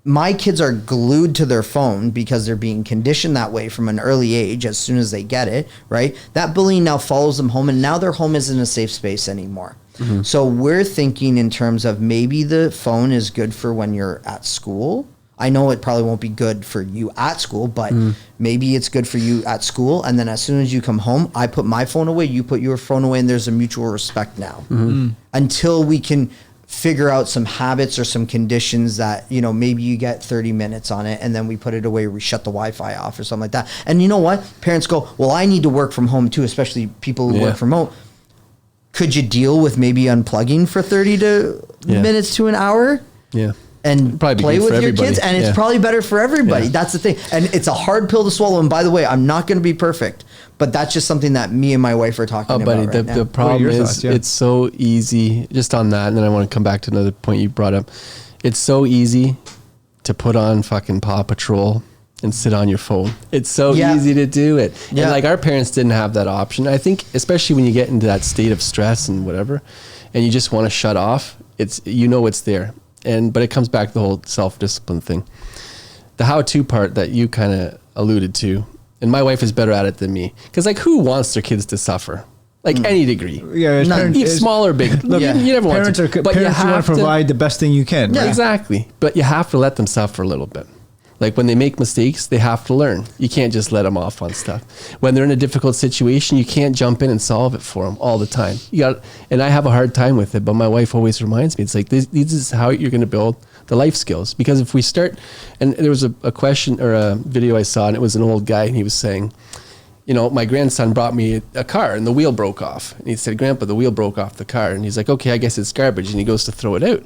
my kids are glued to their phone because they're being conditioned that way from an early age as soon as they get it, right? That bullying now follows them home and now their home isn't a safe space anymore. Mm-hmm. So we're thinking in terms of maybe the phone is good for when you're at school. I know it probably won't be good for you at school, but maybe it's good for you at school. And then as soon as you come home, I put my phone away, you put your phone away, and there's a mutual respect now. Until we can figure out some habits or some conditions that, you know, maybe you get 30 minutes on it and then we put it away, we shut the Wi-Fi off or something like that. And you know what? Parents go, well, I need to work from home too, especially people who work from home. Could you deal with maybe unplugging for 30 minutes to an hour? Yeah. And play with your kids, and it's probably better for everybody. That's the thing, and it's a hard pill to swallow. And by the way, I'm not going to be perfect, but that's just something that me and my wife are talking about. Buddy, right now. The problem is it's so easy. Just on that, and then I want to come back to another point you brought up. It's so easy to put on fucking Paw Patrol and sit on your phone. It's so easy to do it. And like our parents didn't have that option. I think especially when you get into that state of stress and whatever, and you just want to shut off. It's it's there. But it comes back to the whole self-discipline thing. The how-to part that you kind of alluded to, and my wife is better at it than me. Because like, who wants their kids to suffer? Like any degree. Yeah, small or big. Look, you never want to. But you want to provide the best thing you can. Yeah, right? Exactly. But you have to let them suffer a little bit. Like when they make mistakes, they have to learn. You can't just let them off on stuff. When they're in a difficult situation, you can't jump in and solve it for them all the time. And I have a hard time with it, but my wife always reminds me, it's like, this is how you're going to build the life skills. Because if we start, and there was a question or a video I saw, and it was an old guy, and he was saying, you know, my grandson brought me a car and the wheel broke off. And he said, Grandpa, the wheel broke off the car. And he's like, okay, I guess it's garbage. And he goes to throw it out.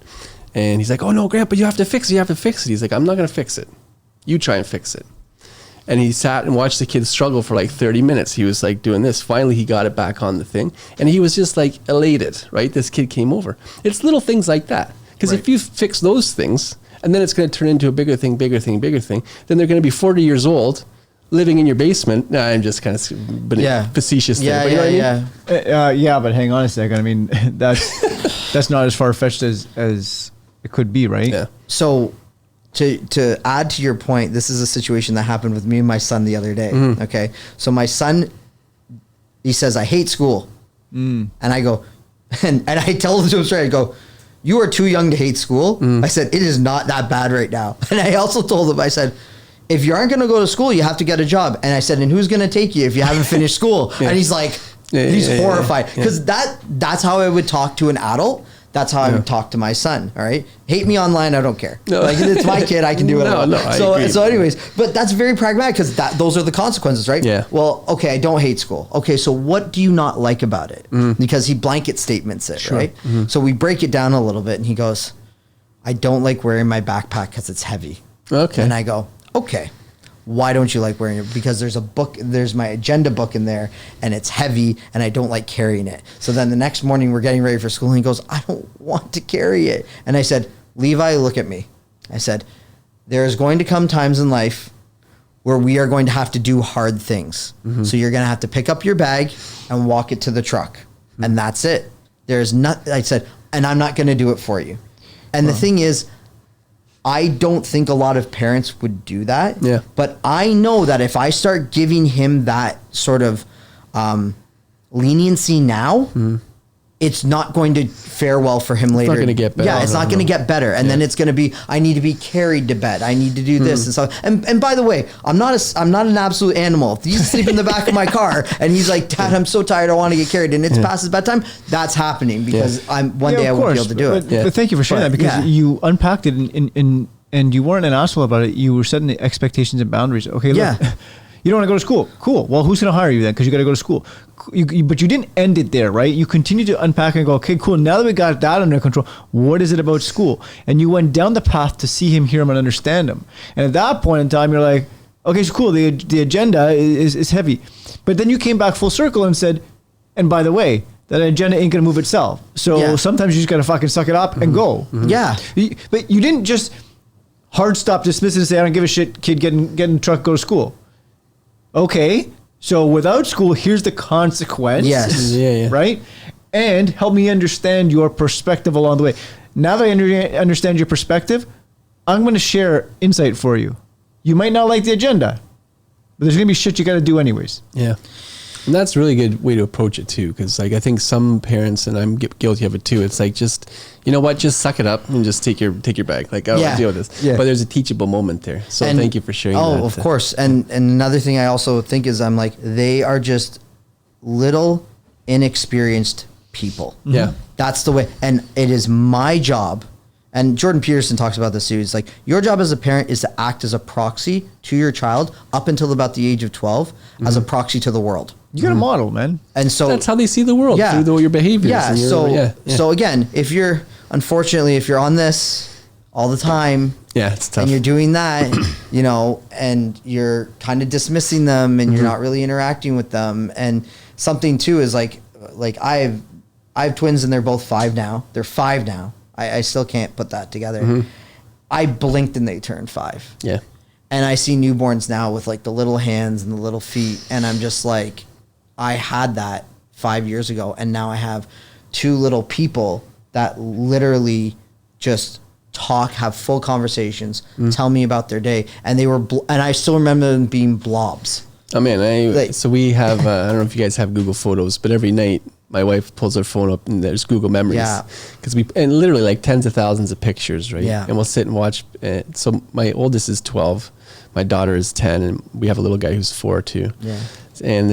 And he's like, oh no, Grandpa, you have to fix it. He's like, I'm not going to fix it. You try and fix it. And he sat and watched the kid struggle for like 30 minutes. He was like doing this. Finally, he got it back on the thing. And he was just like elated, right? This kid came over. It's little things like that. Because if you fix those things, and then it's going to turn into a bigger thing, then they're going to be 40 years old, living in your basement. Nah, I'm just kind of facetious there. But hang on a second. I mean, that's not as far-fetched as it could be, right? Yeah. So to add to your point, this is a situation that happened with me and my son the other day. Okay. So my son, he says, I hate school. And I go, and I tell him to him straight, I go, you are too young to hate school. I said, it is not that bad right now. And I also told him, I said, if you aren't going to go to school, you have to get a job. And I said, and who's going to take you if you haven't finished school? And he's like, he's horrified. Because that's how I would talk to an adult. That's how I would talk to my son. All right. Hate me online. I don't care. No. Like, it's my kid. I can do it. So anyways, but that's very pragmatic because those are the consequences, right? Yeah. Well, okay. I don't hate school. Okay. So what do you not like about it? Because he blanket statements it, right? So we break it down a little bit and he goes, I don't like wearing my backpack because it's heavy. Okay. And I go, okay. Why don't you like wearing it? Because there's my agenda book in there and it's heavy and I don't like carrying it. So then the next morning we're getting ready for school and he goes, I don't want to carry it. And I said, Levi, look at me. I said, there's going to come times in life where we are going to have to do hard things. So you're going to have to pick up your bag and walk it to the truck. And that's it. There's not, I said, and I'm not going to do it for you. And the thing is, I don't think a lot of parents would do that. Yeah. But I know that if I start giving him that sort of leniency now, it's not going to fare well for him later. It's not going to get better. Yeah, it's not going to get better. And then it's going to be, I need to be carried to bed. I need to do this and stuff. And by the way, I'm not an absolute animal. If he's asleep in the back of my car and he's like, Dad, I'm so tired, I want to get carried, and it's past his bedtime, that's happening because one day I won't be able to do it. But thank you for sharing that because you unpacked it and you weren't an asshole about it. You were setting the expectations and boundaries. Okay, look. You don't want to go to school. Cool. Well, who's going to hire you then? Because you got to go to school. But you didn't end it there, right? You continue to unpack and go, okay, cool. Now that we got that under control, what is it about school? And you went down the path to see him, hear him, and understand him. And at that point in time, you're like, okay, so cool. The agenda is heavy. But then you came back full circle and said, and by the way, that agenda ain't gonna move itself. So sometimes you just gotta fucking suck it up and go. Yeah. But you didn't just hard stop, dismiss it, and say, I don't give a shit, kid, get in the truck, go to school. Okay, so without school, here's the consequence. Yes. Yeah. Right? And help me understand your perspective along the way. Now that I understand your perspective, I'm going to share insight for you. You might not like the agenda, but there's going to be shit you got to do anyways. Yeah. And that's a really good way to approach it too. Cause like, I think some parents, and I'm guilty of it too. It's like, just, you know what, just suck it up and just take your bag. Like, I don't want to deal with this. Yeah. But there's a teachable moment there. So thank you for sharing that. Oh, of course. And another thing I also think is I'm like, they are just little inexperienced people. Yeah. That's the way. And it is my job. And Jordan Peterson talks about this too. It's like, your job as a parent is to act as a proxy to your child up until about the age of 12 as a proxy to the world. You got a model, man. And so that's how they see the world, through your behaviors. Yeah. So again, if you're on this all the time, it's tough. and you're doing that, and you're kind of dismissing them and you're not really interacting with them. And something too is like I have twins and they're both 5 now. They're 5 now. I still can't put that together. I blinked and they turned 5. Yeah. And I see newborns now with like the little hands and the little feet. And I'm just like, I had that 5 years ago. And now I have 2 little people that literally just have full conversations, tell me about their day. And they were, and I still remember them being blobs. Oh man, so we have, I don't know if you guys have Google Photos, but every night my wife pulls her phone up and there's Google Memories. Yeah. Because and literally like tens of thousands of pictures, right? Yeah. And we'll sit and watch. So my oldest is 12, my daughter is 10, and we have a little guy who's 4 too. Yeah. And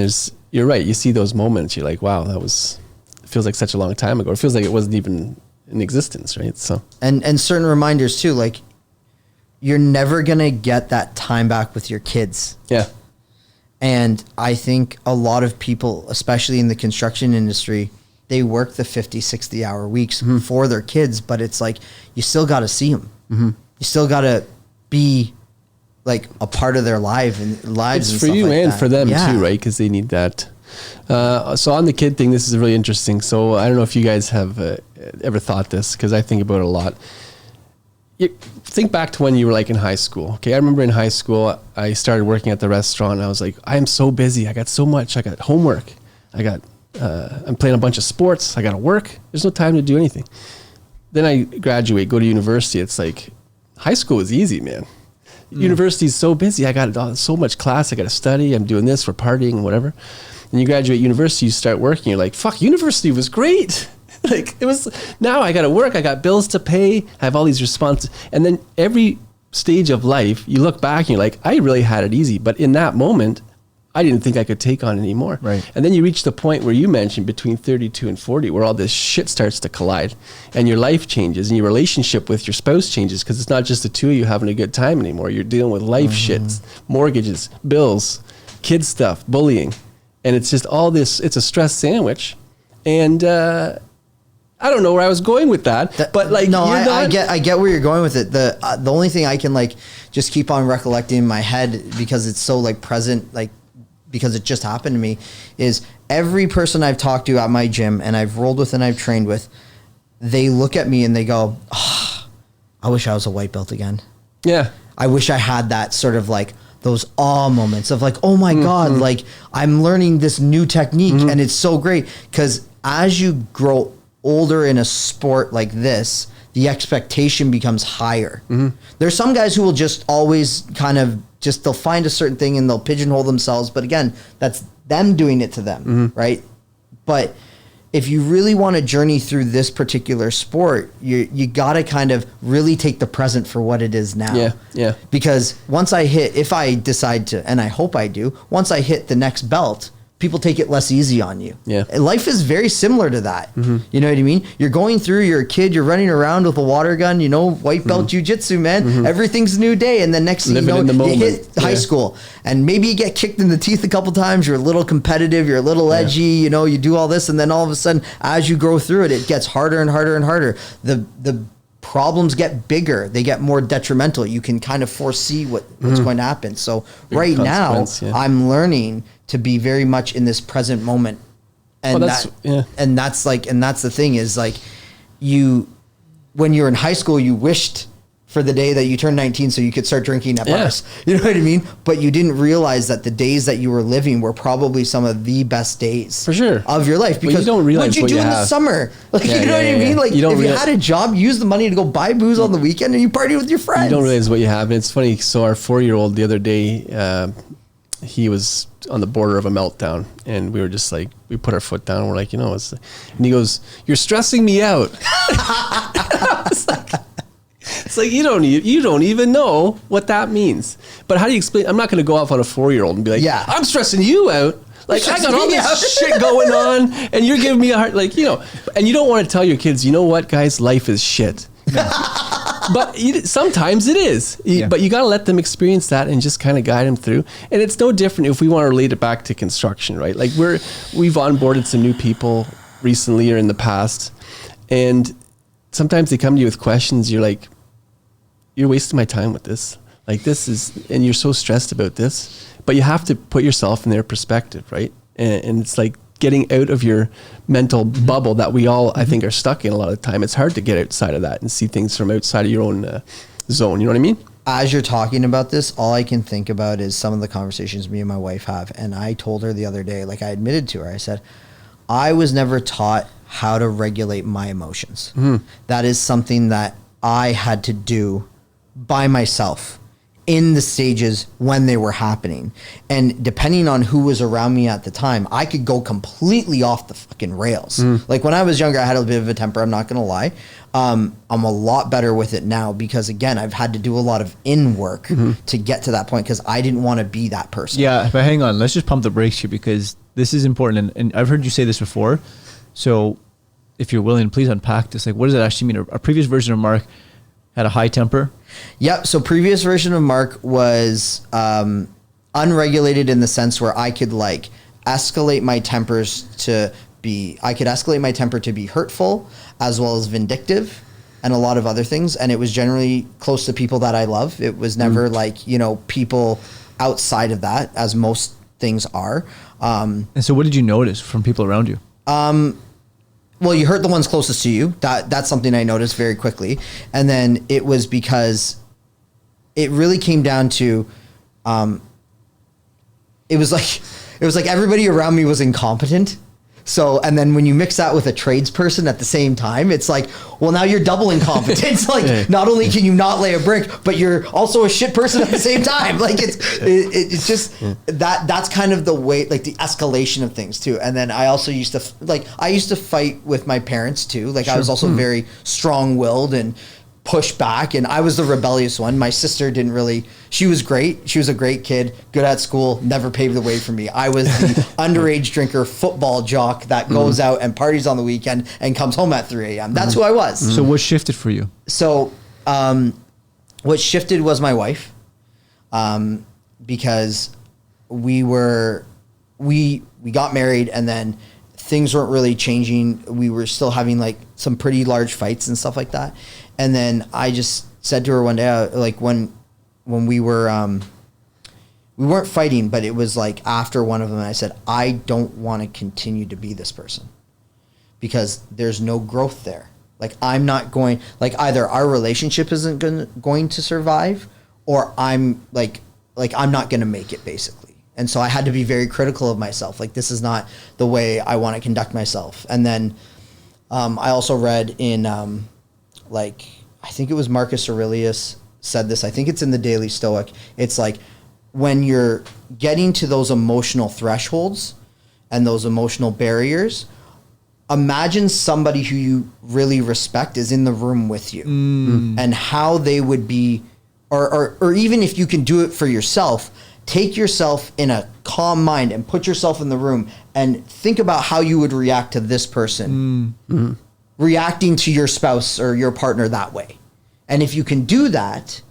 you're right, you see those moments, you're like, wow, it feels like such a long time ago. It feels like it wasn't even in existence, right? So. And certain reminders too, like you're never going to get that time back with your kids. Yeah. And I think a lot of people, especially in the construction industry, they work the 50, 60 hour weeks for their kids, but it's like, you still got to see them. You still got to be like a part of their lives. It's for you and for them too, right? Because they need that. So on the kid thing, this is really interesting. So I don't know if you guys have ever thought this, because I think about it a lot. Think back to when you were like in high school. Okay, I remember in high school, I started working at the restaurant and I was like, I am so busy. I got so much. I got homework. I'm playing a bunch of sports. I got to work. There's no time to do anything. Then I graduate, go to university. It's like, high school is easy, man. University is so busy. I got so much class. I got to study. I'm doing this for partying and whatever. And you graduate university, you start working. You're like, fuck, university was great. Like now I got to work. I got bills to pay. I have all these responses. And then every stage of life, you look back and you're like, I really had it easy. But in that moment, I didn't think I could take on anymore. Right. And then you reach the point where you mentioned between 32 and 40, where all this shit starts to collide and your life changes and your relationship with your spouse changes, because it's not just the two of you having a good time anymore. You're dealing with life shit, mortgages, bills, kid stuff, bullying. And it's just all this, it's a stress sandwich. And, I don't know where I was going with that, but like, no, I get where you're going with it. The only thing I can like just keep on recollecting in my head, because it's so like present, like because it just happened to me, is every person I've talked to at my gym and I've rolled with and I've trained with, they look at me and they go, oh, I wish I was a white belt again. Yeah. I wish I had that sort of like those awe moments of like, oh my God, like I'm learning this new technique and it's so great. Because as you grow older in a sport like this, the expectation becomes higher. There's some guys who will just always kind of they'll find a certain thing and they'll pigeonhole themselves. But again, that's them doing it to them, right? But if you really want to journey through this particular sport, you got to kind of really take the present for what it is now. Yeah. Because if I decide to, and I hope I do, once I hit the next belt, people take it less easy on you. Yeah. Life is very similar to that. You know what I mean? You're going through, you're a kid, you're running around with a water gun, white belt jujitsu, man. Everything's a new day. And then next thing you know, you hit high school and maybe you get kicked in the teeth a couple times. You're a little competitive. You're a little edgy, you do all this. And then all of a sudden, as you grow through it, it gets harder and harder and harder. The problems get bigger. They get more detrimental. You can kind of foresee what's going to happen. So right now, I'm learning to be very much in this present moment And and that's the thing is like when you're in high school, you wished for the day that you turned 19 so you could start drinking at bars. You know what I mean? But you didn't realize that the days that you were living were probably some of the best days for sure of your life. Because you don't realize what'd you do in the summer? Like, you know what I mean? Like, if you had a job, use the money to go buy booze on the weekend and you party with your friends. You don't realize what you have. And it's funny. So our 4-year-old the other day, he was on the border of a meltdown, and we were just like, we put our foot down and we're like, and he goes, "You're stressing me out." I was like, it's like, you don't even know what that means. But how do you explain? I'm not going to go off on a 4-year-old and be like, I'm stressing you out. Like, I got all this shit going on and you're giving me a heart, like, and you don't want to tell your kids, you know what, guys, life is shit. But sometimes it is. But you got to let them experience that and just kind of guide them through. And it's no different if we want to relate it back to construction, right? Like, we've onboarded some new people recently or in the past, and sometimes they come to you with questions. You're like, you're wasting my time with this. Like, this is, and you're so stressed about this, but you have to put yourself in their perspective, right? And it's like getting out of your mental bubble that we all, I think, are stuck in a lot of the time. It's hard to get outside of that and see things from outside of your own zone. You know what I mean? As you're talking about this, all I can think about is some of the conversations me and my wife have. And I told her the other day, like I admitted to her, I said, I was never taught how to regulate my emotions. That is something that I had to do by myself in the stages when they were happening. And depending on who was around me at the time, I could go completely off the fucking rails. Like, when I was younger, I had a bit of a temper, I'm not going to lie. I'm a lot better with it now because, again, I've had to do a lot of in work to get to that point because I didn't want to be that person. Yeah, but hang on. Let's just pump the brakes here because this is important. And I've heard you say this before. So if you're willing, please unpack this. Like, what does it actually mean? A previous version of Mark had a high temper? Yep. So previous version of Mark was unregulated in the sense where I could escalate my temper to be hurtful as well as vindictive and a lot of other things. And it was generally close to people that I love. It was never people outside of that, as most things are. And so what did you notice from people around you? Well, you hurt the ones closest to you. That's something I noticed very quickly. And then it was because it really came down to, it was like everybody around me was incompetent. So, and then when you mix that with a tradesperson at the same time, it's like, well, now you're double incompetent. Like, not only can you not lay a brick, but you're also a shit person at the same time. Like, it's just that's kind of the way, like the escalation of things too. And then I also used to fight with my parents too. Like, I was also very strong-willed and push back, and I was the rebellious one. My sister she was great. She was a great kid, good at school, never paved the way for me. I was the underage drinker, football jock that goes out and parties on the weekend and comes home at 3 a.m. That's who I was. So what shifted for you? So what shifted was my wife, because we got married and then things weren't really changing. We were still having like some pretty large fights and stuff like that. And then I just said to her one day, like when we weren't fighting, but it was like after one of them, I said, I don't want to continue to be this person because there's no growth there. Like, I'm not going, like, either our relationship isn't going to survive or I'm not going to make it, basically. And so I had to be very critical of myself. Like, this is not the way I want to conduct myself. And then I also read in, I think it was Marcus Aurelius said this. I think it's in the Daily Stoic. It's like, when you're getting to those emotional thresholds and those emotional barriers, imagine somebody who you really respect is in the room with you and how they would be, or even if you can do it for yourself, take yourself in a calm mind and put yourself in the room and think about how you would react to this person reacting to your spouse or your partner that way. And if you can do that,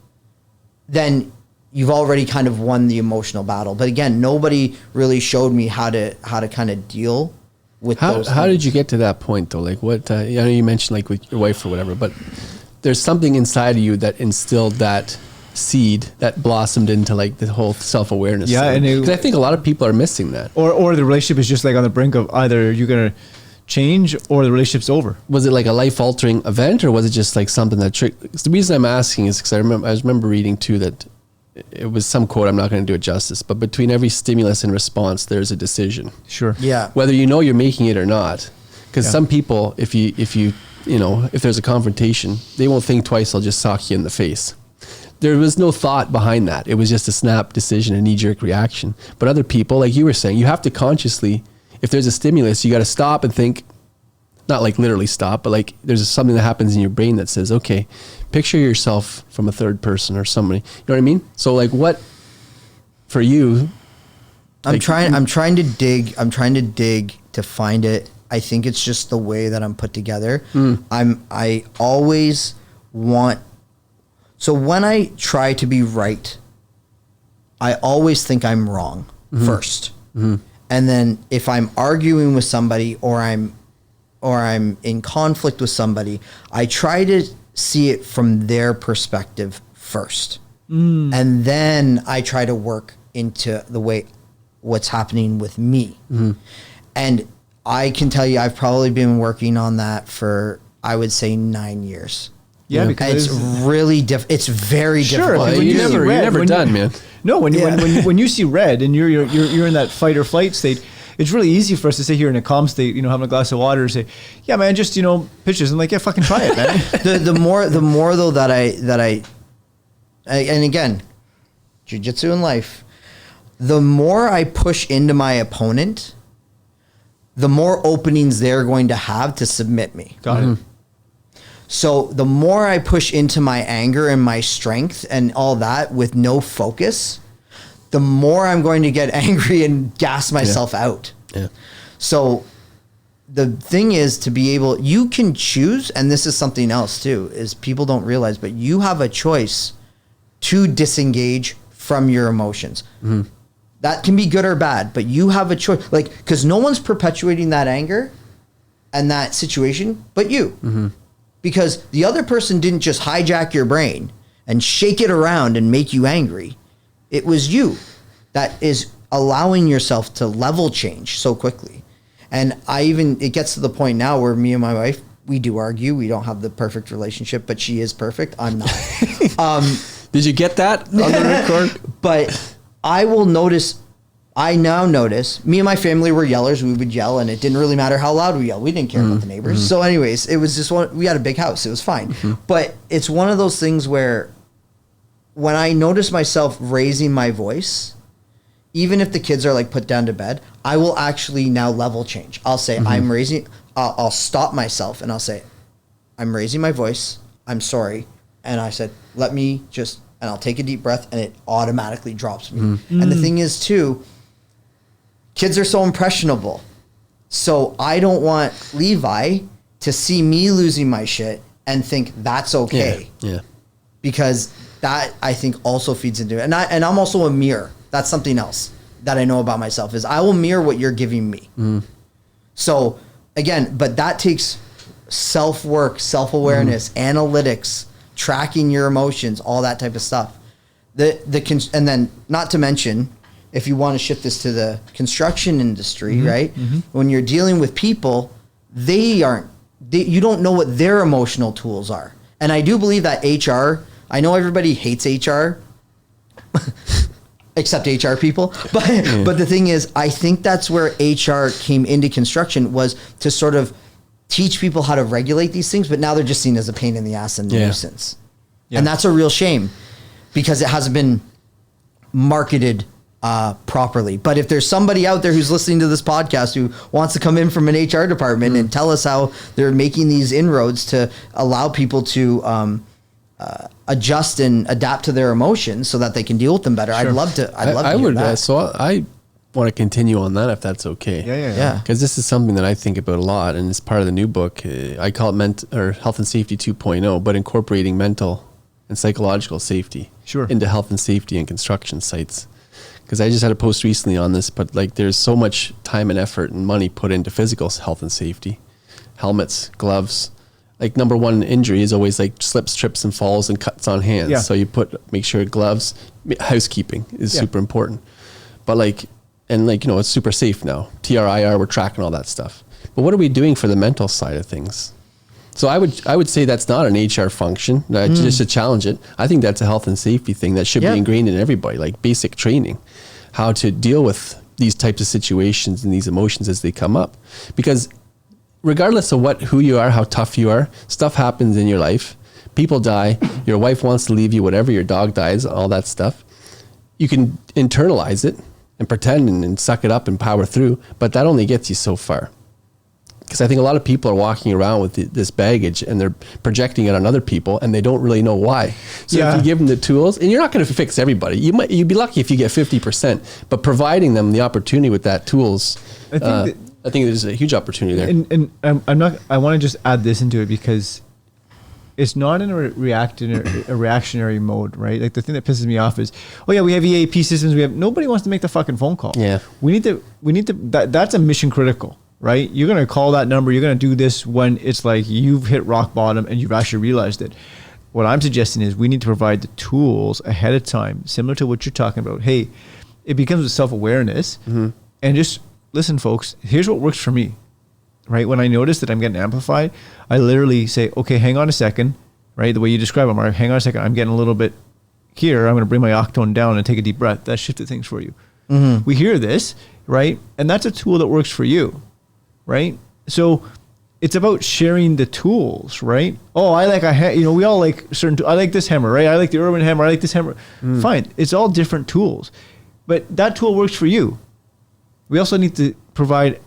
then you've already kind of won the emotional battle. But again, nobody really showed me how to kind of deal with those How things. did you get to that point though? Like, what, I know you mentioned like with your wife or whatever, but there's something inside of you that instilled that seed that blossomed into like the whole self-awareness. Yeah, thing. and 'Cause I think a lot of people are missing that. Or the relationship is just like on the brink of either you're gonna change or the relationship's over. Was it like a life-altering event, or was it just like something that the reason I'm asking is because I remember reading too that it was some quote, I'm not going to do it justice, but between every stimulus and response, there's a decision. Sure. Yeah. Whether you know you're making it or not. Because Yeah. some people, if there's a confrontation, they won't think twice, they'll just sock you in the face. There was no thought behind that. It was just a snap decision, a knee-jerk reaction. But other people, like you were saying, you have to consciously, if there's a stimulus, you got to stop and think, not like literally stop, but like there's something that happens in your brain that says, okay, picture yourself from a third person or somebody. You know what I mean? So like what, for you, I'm like, trying to dig to find it. I think it's just the way that I'm put together. I always want, so when I try to be right, I always think I'm wrong first. And then if I'm arguing with somebody or I'm in conflict with somebody, I try to see it from their perspective first. And then I try to work into the way what's happening with me. And I can tell you, I've probably been working on that for, I would say, 9 years. Yeah, because it's really it's very Sure, difficult. well, when you're you see never red, done, man. No, when Yeah. when you see red and you're in that fight or flight state, it's really easy for us to sit here in a calm state, having a glass of water and say, yeah, man, just, pitches. And like, yeah, fucking try it, man. the more though that I and again, jiu-jitsu in life, the more I push into my opponent, the more openings they're going to have to submit me. Got it. So the more I push into my anger and my strength and all that with no focus, the more I'm going to get angry and gas myself out. Yeah. So the thing is to be able, you can choose, and this is something else too, is people don't realize, but you have a choice to disengage from your emotions. That can be good or bad, but you have a choice. Like, because no one's perpetuating that anger and that situation but you. Because the other person didn't just hijack your brain and shake it around and make you angry. It was you that is allowing yourself to level change so quickly. And it gets to the point now where me and my wife, we do argue. We don't have the perfect relationship, but she is perfect. I'm not. Did you get that on the record? But I now notice, me and my family were yellers. We would yell, and it didn't really matter how loud we yelled. We didn't care about the neighbors. So anyways, it was just we had a big house. It was fine. But it's one of those things where when I notice myself raising my voice, even if the kids are like put down to bed, I will actually now level change. I'll say, I'll stop myself and I'll say, I'm raising my voice. I'm sorry. And I said, and I'll take a deep breath, and it automatically drops me. And the thing is too, kids are so impressionable. So I don't want Levi to see me losing my shit and think that's okay. Yeah. Because that, I think, also feeds into it. And I'm also a mirror. That's something else that I know about myself, is I will mirror what you're giving me. So again, but that takes self-work, self-awareness, analytics, tracking your emotions, all that type of stuff. And then, not to mention, if you want to shift this to the construction industry, right? When you're dealing with people, you don't know what their emotional tools are. And I do believe that HR, I know everybody hates HR, except HR people. But the thing is, I think that's where HR came into construction, was to sort of teach people how to regulate these things, but now they're just seen as a pain in the ass and a nuisance. And that's a real shame, because it hasn't been marketed properly. But if there's somebody out there who's listening to this podcast who wants to come in from an HR department and tell us how they're making these inroads to allow people to adjust and adapt to their emotions so that they can deal with them better, I'd love to hear that. So I want to continue on that, if that's okay. Yeah. Because this is something that I think about a lot, and it's part of the new book. I call it Health and Safety 2.0, but incorporating mental and psychological safety into health and safety and construction sites. Because I just had a post recently on this, but like there's so much time and effort and money put into physical health and safety, helmets, gloves, like number one injury is always like slips, trips, and falls and cuts on hands. Yeah. So you make sure gloves, housekeeping is super important. But like, and like, you know, it's super safe now. TRIR, we're tracking all that stuff. But what are we doing for the mental side of things? So I would say that's not an HR function. Just to challenge it. I think that's a health and safety thing that should be ingrained in everybody, like basic training, how to deal with these types of situations and these emotions as they come up. Because regardless of who you are, how tough you are, stuff happens in your life. People die. Your wife wants to leave you, whatever. Your dog dies, all that stuff. You can internalize it and pretend and suck it up and power through, but that only gets you so far. Because I think a lot of people are walking around with this baggage and they're projecting it on other people and they don't really know why. So if you give them the tools, and you're not going to fix everybody. You'd be lucky if you get 50%, but providing them the opportunity with that tools, I think there's a huge opportunity there. And I want to just add this into it because it's not in a reactionary mode, right? Like the thing that pisses me off is, oh yeah, we have EAP systems. Nobody wants to make the fucking phone call. Yeah. We need to, that's a mission critical. Right? You're going to call that number. You're going to do this when it's like you've hit rock bottom and you've actually realized it. What I'm suggesting is we need to provide the tools ahead of time, similar to what you're talking about. Hey, it becomes with self-awareness and just listen, folks, here's what works for me, right? When I notice that I'm getting amplified, I literally say, okay, hang on a second, right? The way you describe it, Mark, hang on a second. I'm getting a little bit here. I'm going to bring my octone down and take a deep breath. That shifted things for you. We hear this, right? And that's a tool that works for you. Right? So it's about sharing the tools, right? Oh, I like we all like certain I like this hammer, right? I like the Urban hammer, I like this hammer. Fine. It's all different tools. But that tool works for you. We also need to provide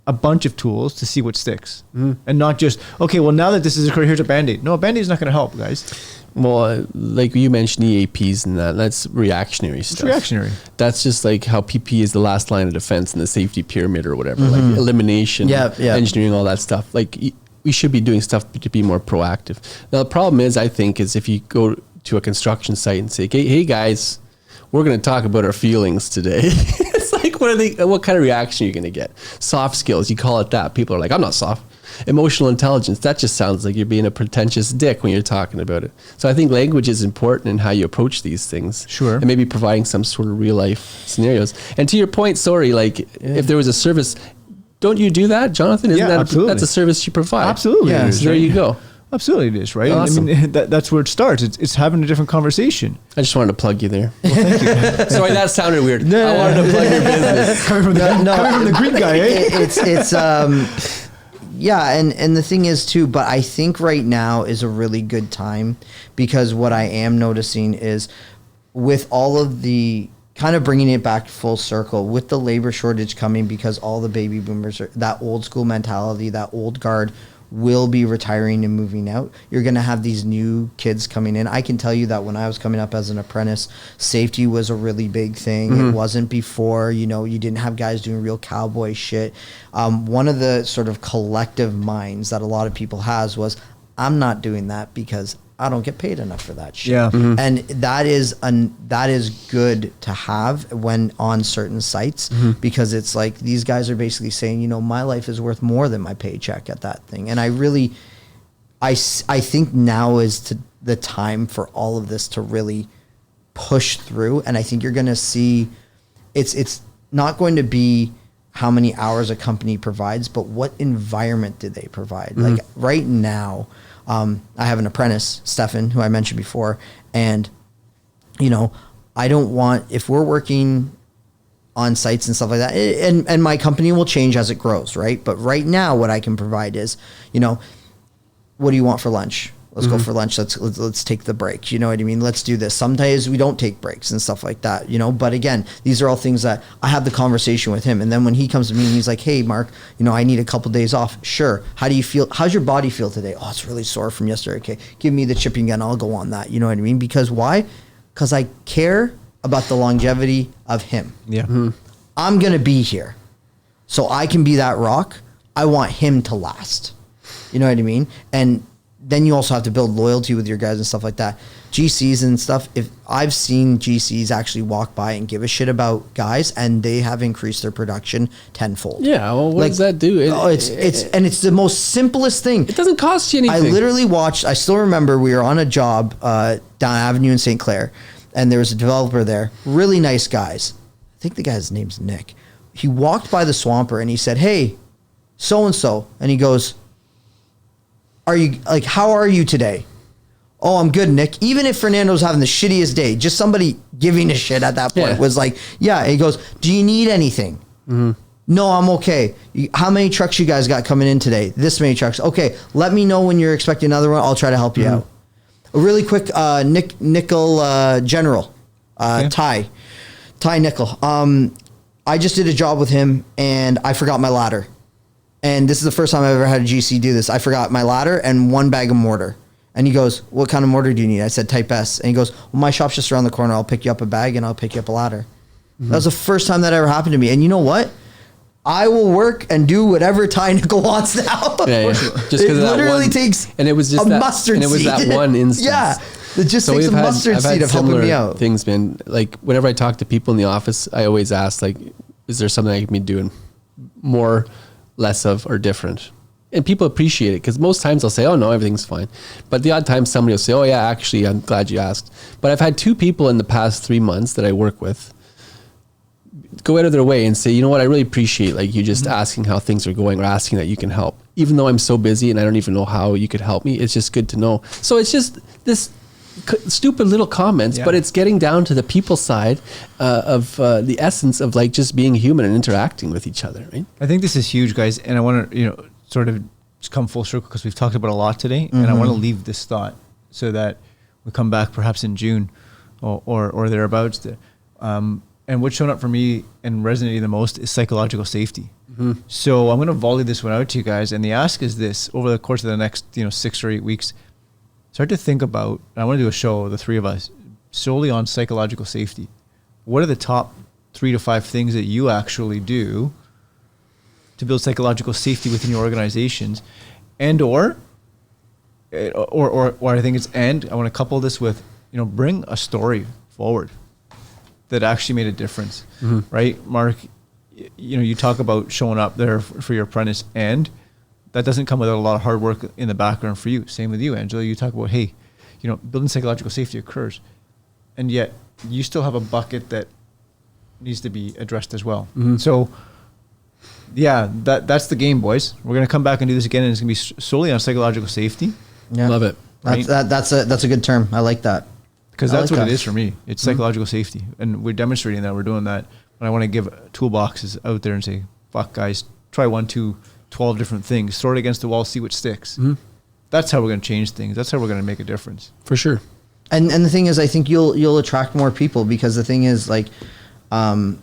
a bunch of tools to see what sticks. And not just, okay, well now that this has occurred, here's a Band-Aid. No, a Band-Aid is not going to help, guys. Well, like you mentioned EAPs and that's reactionary stuff. It's reactionary. That's just like how PP is the last line of defense in the safety pyramid or whatever, like elimination, engineering, all that stuff. Like we should be doing stuff to be more proactive. Now, the problem is, I think, is if you go to a construction site and say, hey guys, we're going to talk about our feelings today. It's like, what kind of reaction are you going to get? Soft skills, you call it that. People are like, I'm not soft. Emotional intelligence, that just sounds like you're being a pretentious dick when you're talking about it. So I think language is important in how you approach these things. Sure. And maybe providing some sort of real life scenarios. And to your point, sorry, like if there was a service, don't you do that, Jonathan? Isn't that absolutely. That's a service you provide? Absolutely. Yeah, so there you go. Absolutely it is, right? Awesome. I mean, that's where it starts. It's having a different conversation. I just wanted to plug you there. Well, thank you. Sorry, that sounded weird. I wanted to plug your business. Coming from the Greek guy, eh? It's yeah, and the thing is too, but I think right now is a really good time because what I am noticing is with all of the kind of bringing it back full circle with the labor shortage coming because all the baby boomers are that old school mentality, that old guard will be retiring and moving out. You're going to have these new kids coming in. I can tell you that when I was coming up as an apprentice, safety was a really big thing. It wasn't before, you didn't have guys doing real cowboy shit. One of the sort of collective minds that a lot of people has was, I'm not doing that because I don't get paid enough for that shit. Yeah. And that is good to have when on certain sites because it's like these guys are basically saying, my life is worth more than my paycheck at that thing. And I think now is the time for all of this to really push through. And I think you're going to see it's not going to be how many hours a company provides, but what environment do they provide? Like right now, I have an apprentice, Stefan, who I mentioned before, and, I don't want, if we're working on sites and stuff like that, and my company will change as it grows, right? But right now, what I can provide is, what do you want for lunch? Let's go for lunch. Let's take the break. You know what I mean? Let's do this. Sometimes we don't take breaks and stuff like that, But again, these are all things that I have the conversation with him. And then when he comes to me and he's like, hey, Mark, I need a couple days off. Sure. How do you feel? How's your body feel today? Oh, it's really sore from yesterday. Okay. Give me the chipping gun. I'll go on that. You know what I mean? Because why? Because I care about the longevity of him. Yeah. I'm going to be here. So I can be that rock. I want him to last. You know what I mean? And then you also have to build loyalty with your guys and stuff like that. GCs and stuff, if I've seen GCs actually walk by and give a shit about guys, and they have increased their production tenfold. Yeah, well, what does that do? It's the most simplest thing. It doesn't cost you anything. I literally watched, I still remember we were on a job down Avenue in St. Clair, and there was a developer there, really nice guys. I think the guy's name's Nick. He walked by the Swamper and he said, "Hey, so-and-so," and he goes, how are you today? "Oh, I'm good, Nick." Even if Fernando's having the shittiest day, just somebody giving a shit at that point was like, yeah. He goes, "Do you need anything?" Mm-hmm. "No, I'm okay." "How many trucks you guys got coming in today?" "This many trucks." "Okay, let me know when you're expecting another one. I'll try to help you out." A really quick nickel general, Ty Nickel. I just did a job with him and I forgot my ladder. And this is the first time I've ever had a GC do this. I forgot my ladder and 1 bag of mortar. And he goes, "What kind of mortar do you need?" I said, "Type S." And he goes, "Well, my shop's just around the corner. I'll pick you up a bag and I'll pick you up a ladder." Mm-hmm. That was the first time that ever happened to me. And you know what? I will work and do whatever Ty Nickel wants now. Yeah. Just it literally takes and it was just mustard seed. And it was that one instance. Yeah. It just takes a mustard seed of helping me out. Things, man. Like whenever I talk to people in the office, I always ask, like, is there something I can be doing more, less of, or different? And people appreciate it because most times they'll say, "Oh no, everything's fine." But the odd time somebody will say, "Oh yeah, actually, I'm glad you asked." But I've had 2 people in the past 3 months that I work with go out of their way and say, "You know what, I really appreciate like you just asking how things are going or asking that you can help. Even though I'm so busy and I don't even know how you could help me, it's just good to know." So it's just this stupid little comments, but it's getting down to the people side of the essence of like just being human and interacting with each other, right? I think this is huge, guys, and I want to sort of just come full circle because we've talked about a lot today, and I want to leave this thought so that we come back perhaps in June or thereabouts. And what's shown up for me and resonating the most is psychological safety. Mm-hmm. So I'm going to volley this one out to you guys, and the ask is this: over the course of the next 6 or 8 weeks, start to think about, and I want to do a show, the 3 of us, solely on psychological safety. What are the top 3 to 5 things that you actually do to build psychological safety within your organizations? And or I think it's, and I want to couple this with, bring a story forward that actually made a difference, right? Mark, you talk about showing up there for your apprentice, and that doesn't come without a lot of hard work in the background for you. Same with you, Angelo. You talk about, hey, building psychological safety occurs, and yet you still have a bucket that needs to be addressed as well. Mm-hmm. So, yeah, that's the game, boys. We're going to come back and do this again, and it's going to be solely on psychological safety. Yeah. Love it. Right? That's a good term. I like that. Because that's what it is for me. It's psychological safety. And we're demonstrating that. We're doing that. But I want to give toolboxes out there and say, fuck, guys, try 1, 2, 12 different things. Throw it against the wall, see what sticks. Mm-hmm. That's how we're going to change things. That's how we're going to make a difference. For sure. And the thing is, I think you'll attract more people, because the thing is, like, a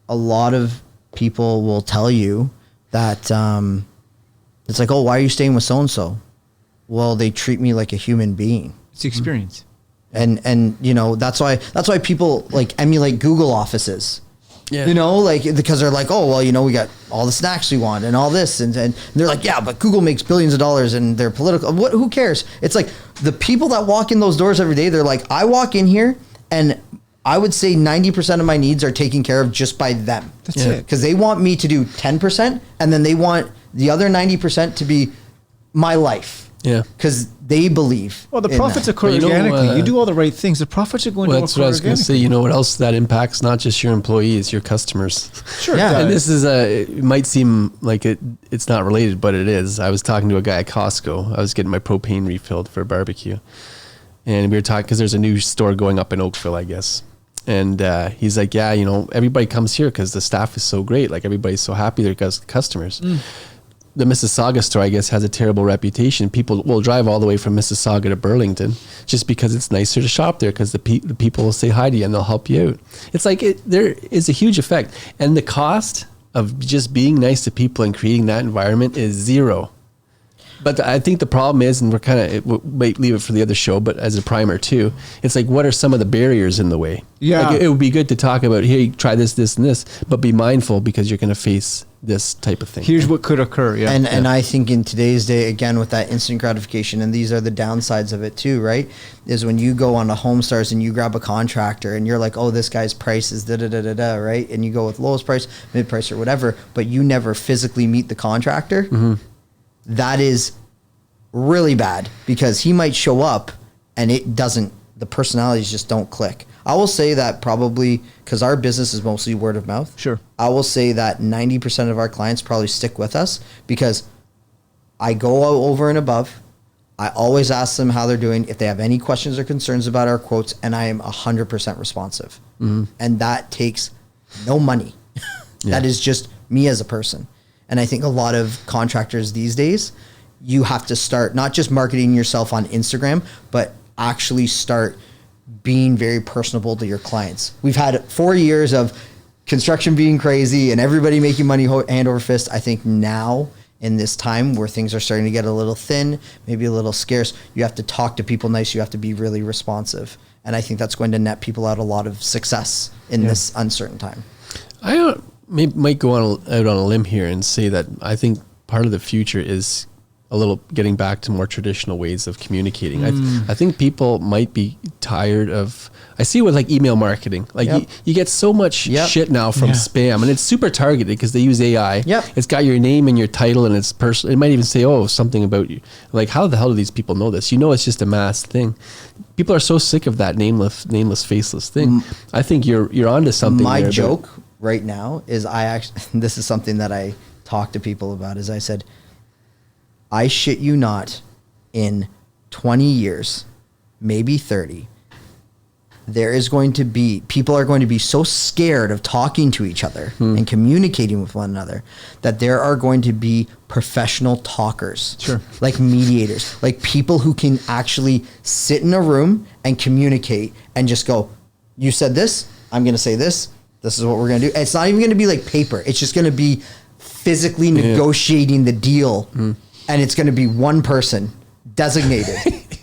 lot of people will tell you that it's like, "Oh, why are you staying with so-and-so?" Well, they treat me like a human being. It's the experience. And that's why people like emulate Google offices. Yeah. Because they're like, "Oh, well, we got all the snacks we want and all this," and they're like, "Yeah, but Google makes billions of dollars and they're political." Who cares? It's like the people that walk in those doors every day, they're like, "I walk in here and I would say 90% of my needs are taken care of just by them." That's it. Because they want me to do 10%, and then they want the other 90% to be my life. Yeah. Because they believe. Well, the profits occur organically. You do all the right things. The profits are going to occur that's what I was going to say. You know what else that impacts? Not just your employees, your customers. Sure. Yeah. And this is it might seem like it's not related, but it is. I was talking to a guy at Costco. I was getting my propane refilled for a barbecue. And we were talking, because there's a new store going up in Oakville, I guess. And he's like, "Yeah, everybody comes here because the staff is so great. Like, everybody's so happy. They're customers." The Mississauga store, I guess, has a terrible reputation. People will drive all the way from Mississauga to Burlington just because it's nicer to shop there, because the people will say hi to you and they'll help you out. It's like there is a huge effect. And the cost of just being nice to people and creating that environment is zero. But I think the problem is, and we might leave it for the other show, but as a primer too, it's like, what are some of the barriers in the way? Yeah. Like, it would be good to talk about, hey, try this, this, and this, but be mindful because you're going to face this type of thing. Here's what could occur. Yeah. And I think in today's day, again, with that instant gratification, and these are the downsides of it too, right? Is when you go on a Home Stars and you grab a contractor and you're like, oh, this guy's price is da-da-da-da-da, right? And you go with lowest price, mid price, or whatever, but you never physically meet the contractor. Mm-hmm. That is really bad because he might show up and the personalities just don't click. I will say that probably because our business is mostly word of mouth. Sure. I will say that 90% of our clients probably stick with us because I go over and above. I always ask them how they're doing, if they have any questions or concerns about our quotes, and I am 100% responsive. Mm-hmm. And that takes no money. That is just me as a person. And I think a lot of contractors these days, you have to start not just marketing yourself on Instagram, but actually start being very personable to your clients. We've had 4 years of construction being crazy and everybody making money hand over fist. I think now in this time where things are starting to get a little thin, maybe a little scarce, you have to talk to people nice. You have to be really responsive. And I think that's going to net people out a lot of success in this uncertain time. I might go out on a limb here and say that I think part of the future is a little getting back to more traditional ways of communicating. I think people might be tired of, I see it with like email marketing. Like you get so much shit now from spam, and it's super targeted because they use AI. It's got your name and your title, and it's personal. It might even say, oh, something about you. Like, how the hell do these people know this? You know, it's just a mass thing. People are so sick of that nameless, faceless thing. I think you're onto something. My joke right now is this is something that I talk to people about, is I said, I shit you not, in 20 years, maybe 30, people are going to be so scared of talking to each other and communicating with one another that there are going to be professional talkers, like mediators, like people who can actually sit in a room and communicate and just go, you said this, I'm going to say this is what we're going to do. It's not even going to be like paper. It's just going to be physically negotiating the deal. And it's going to be one person designated.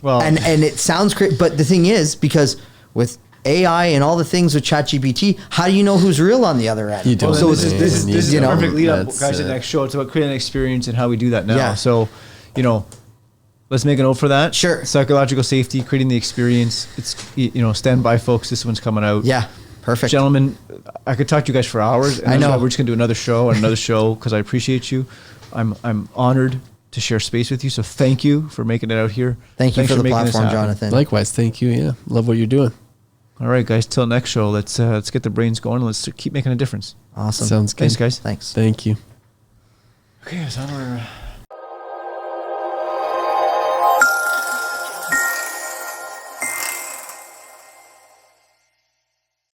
And it sounds great. But the thing is, because with AI and all the things with ChatGPT, how do you know who's real on the other end? You don't. So this is a perfect lead up, guys, to the next show. It's about creating an experience and how we do that now. Yeah. So, let's make a note for that. Sure. Psychological safety, creating the experience. It's, stand by, folks. This one's coming out. Yeah. Perfect. Gentlemen, I could talk to you guys for hours. And I know. We're just going to do another show because I appreciate you. I'm honored to share space with you. So thank you for making it out here. Thanks for the platform, Jonathan. Likewise. Thank you. Yeah. Love what you're doing. All right, guys. Till next show. Let's get the brains going. Let's keep making a difference. Awesome. Sounds good. Thanks, guys. Thanks. Thank you. Okay, it's on our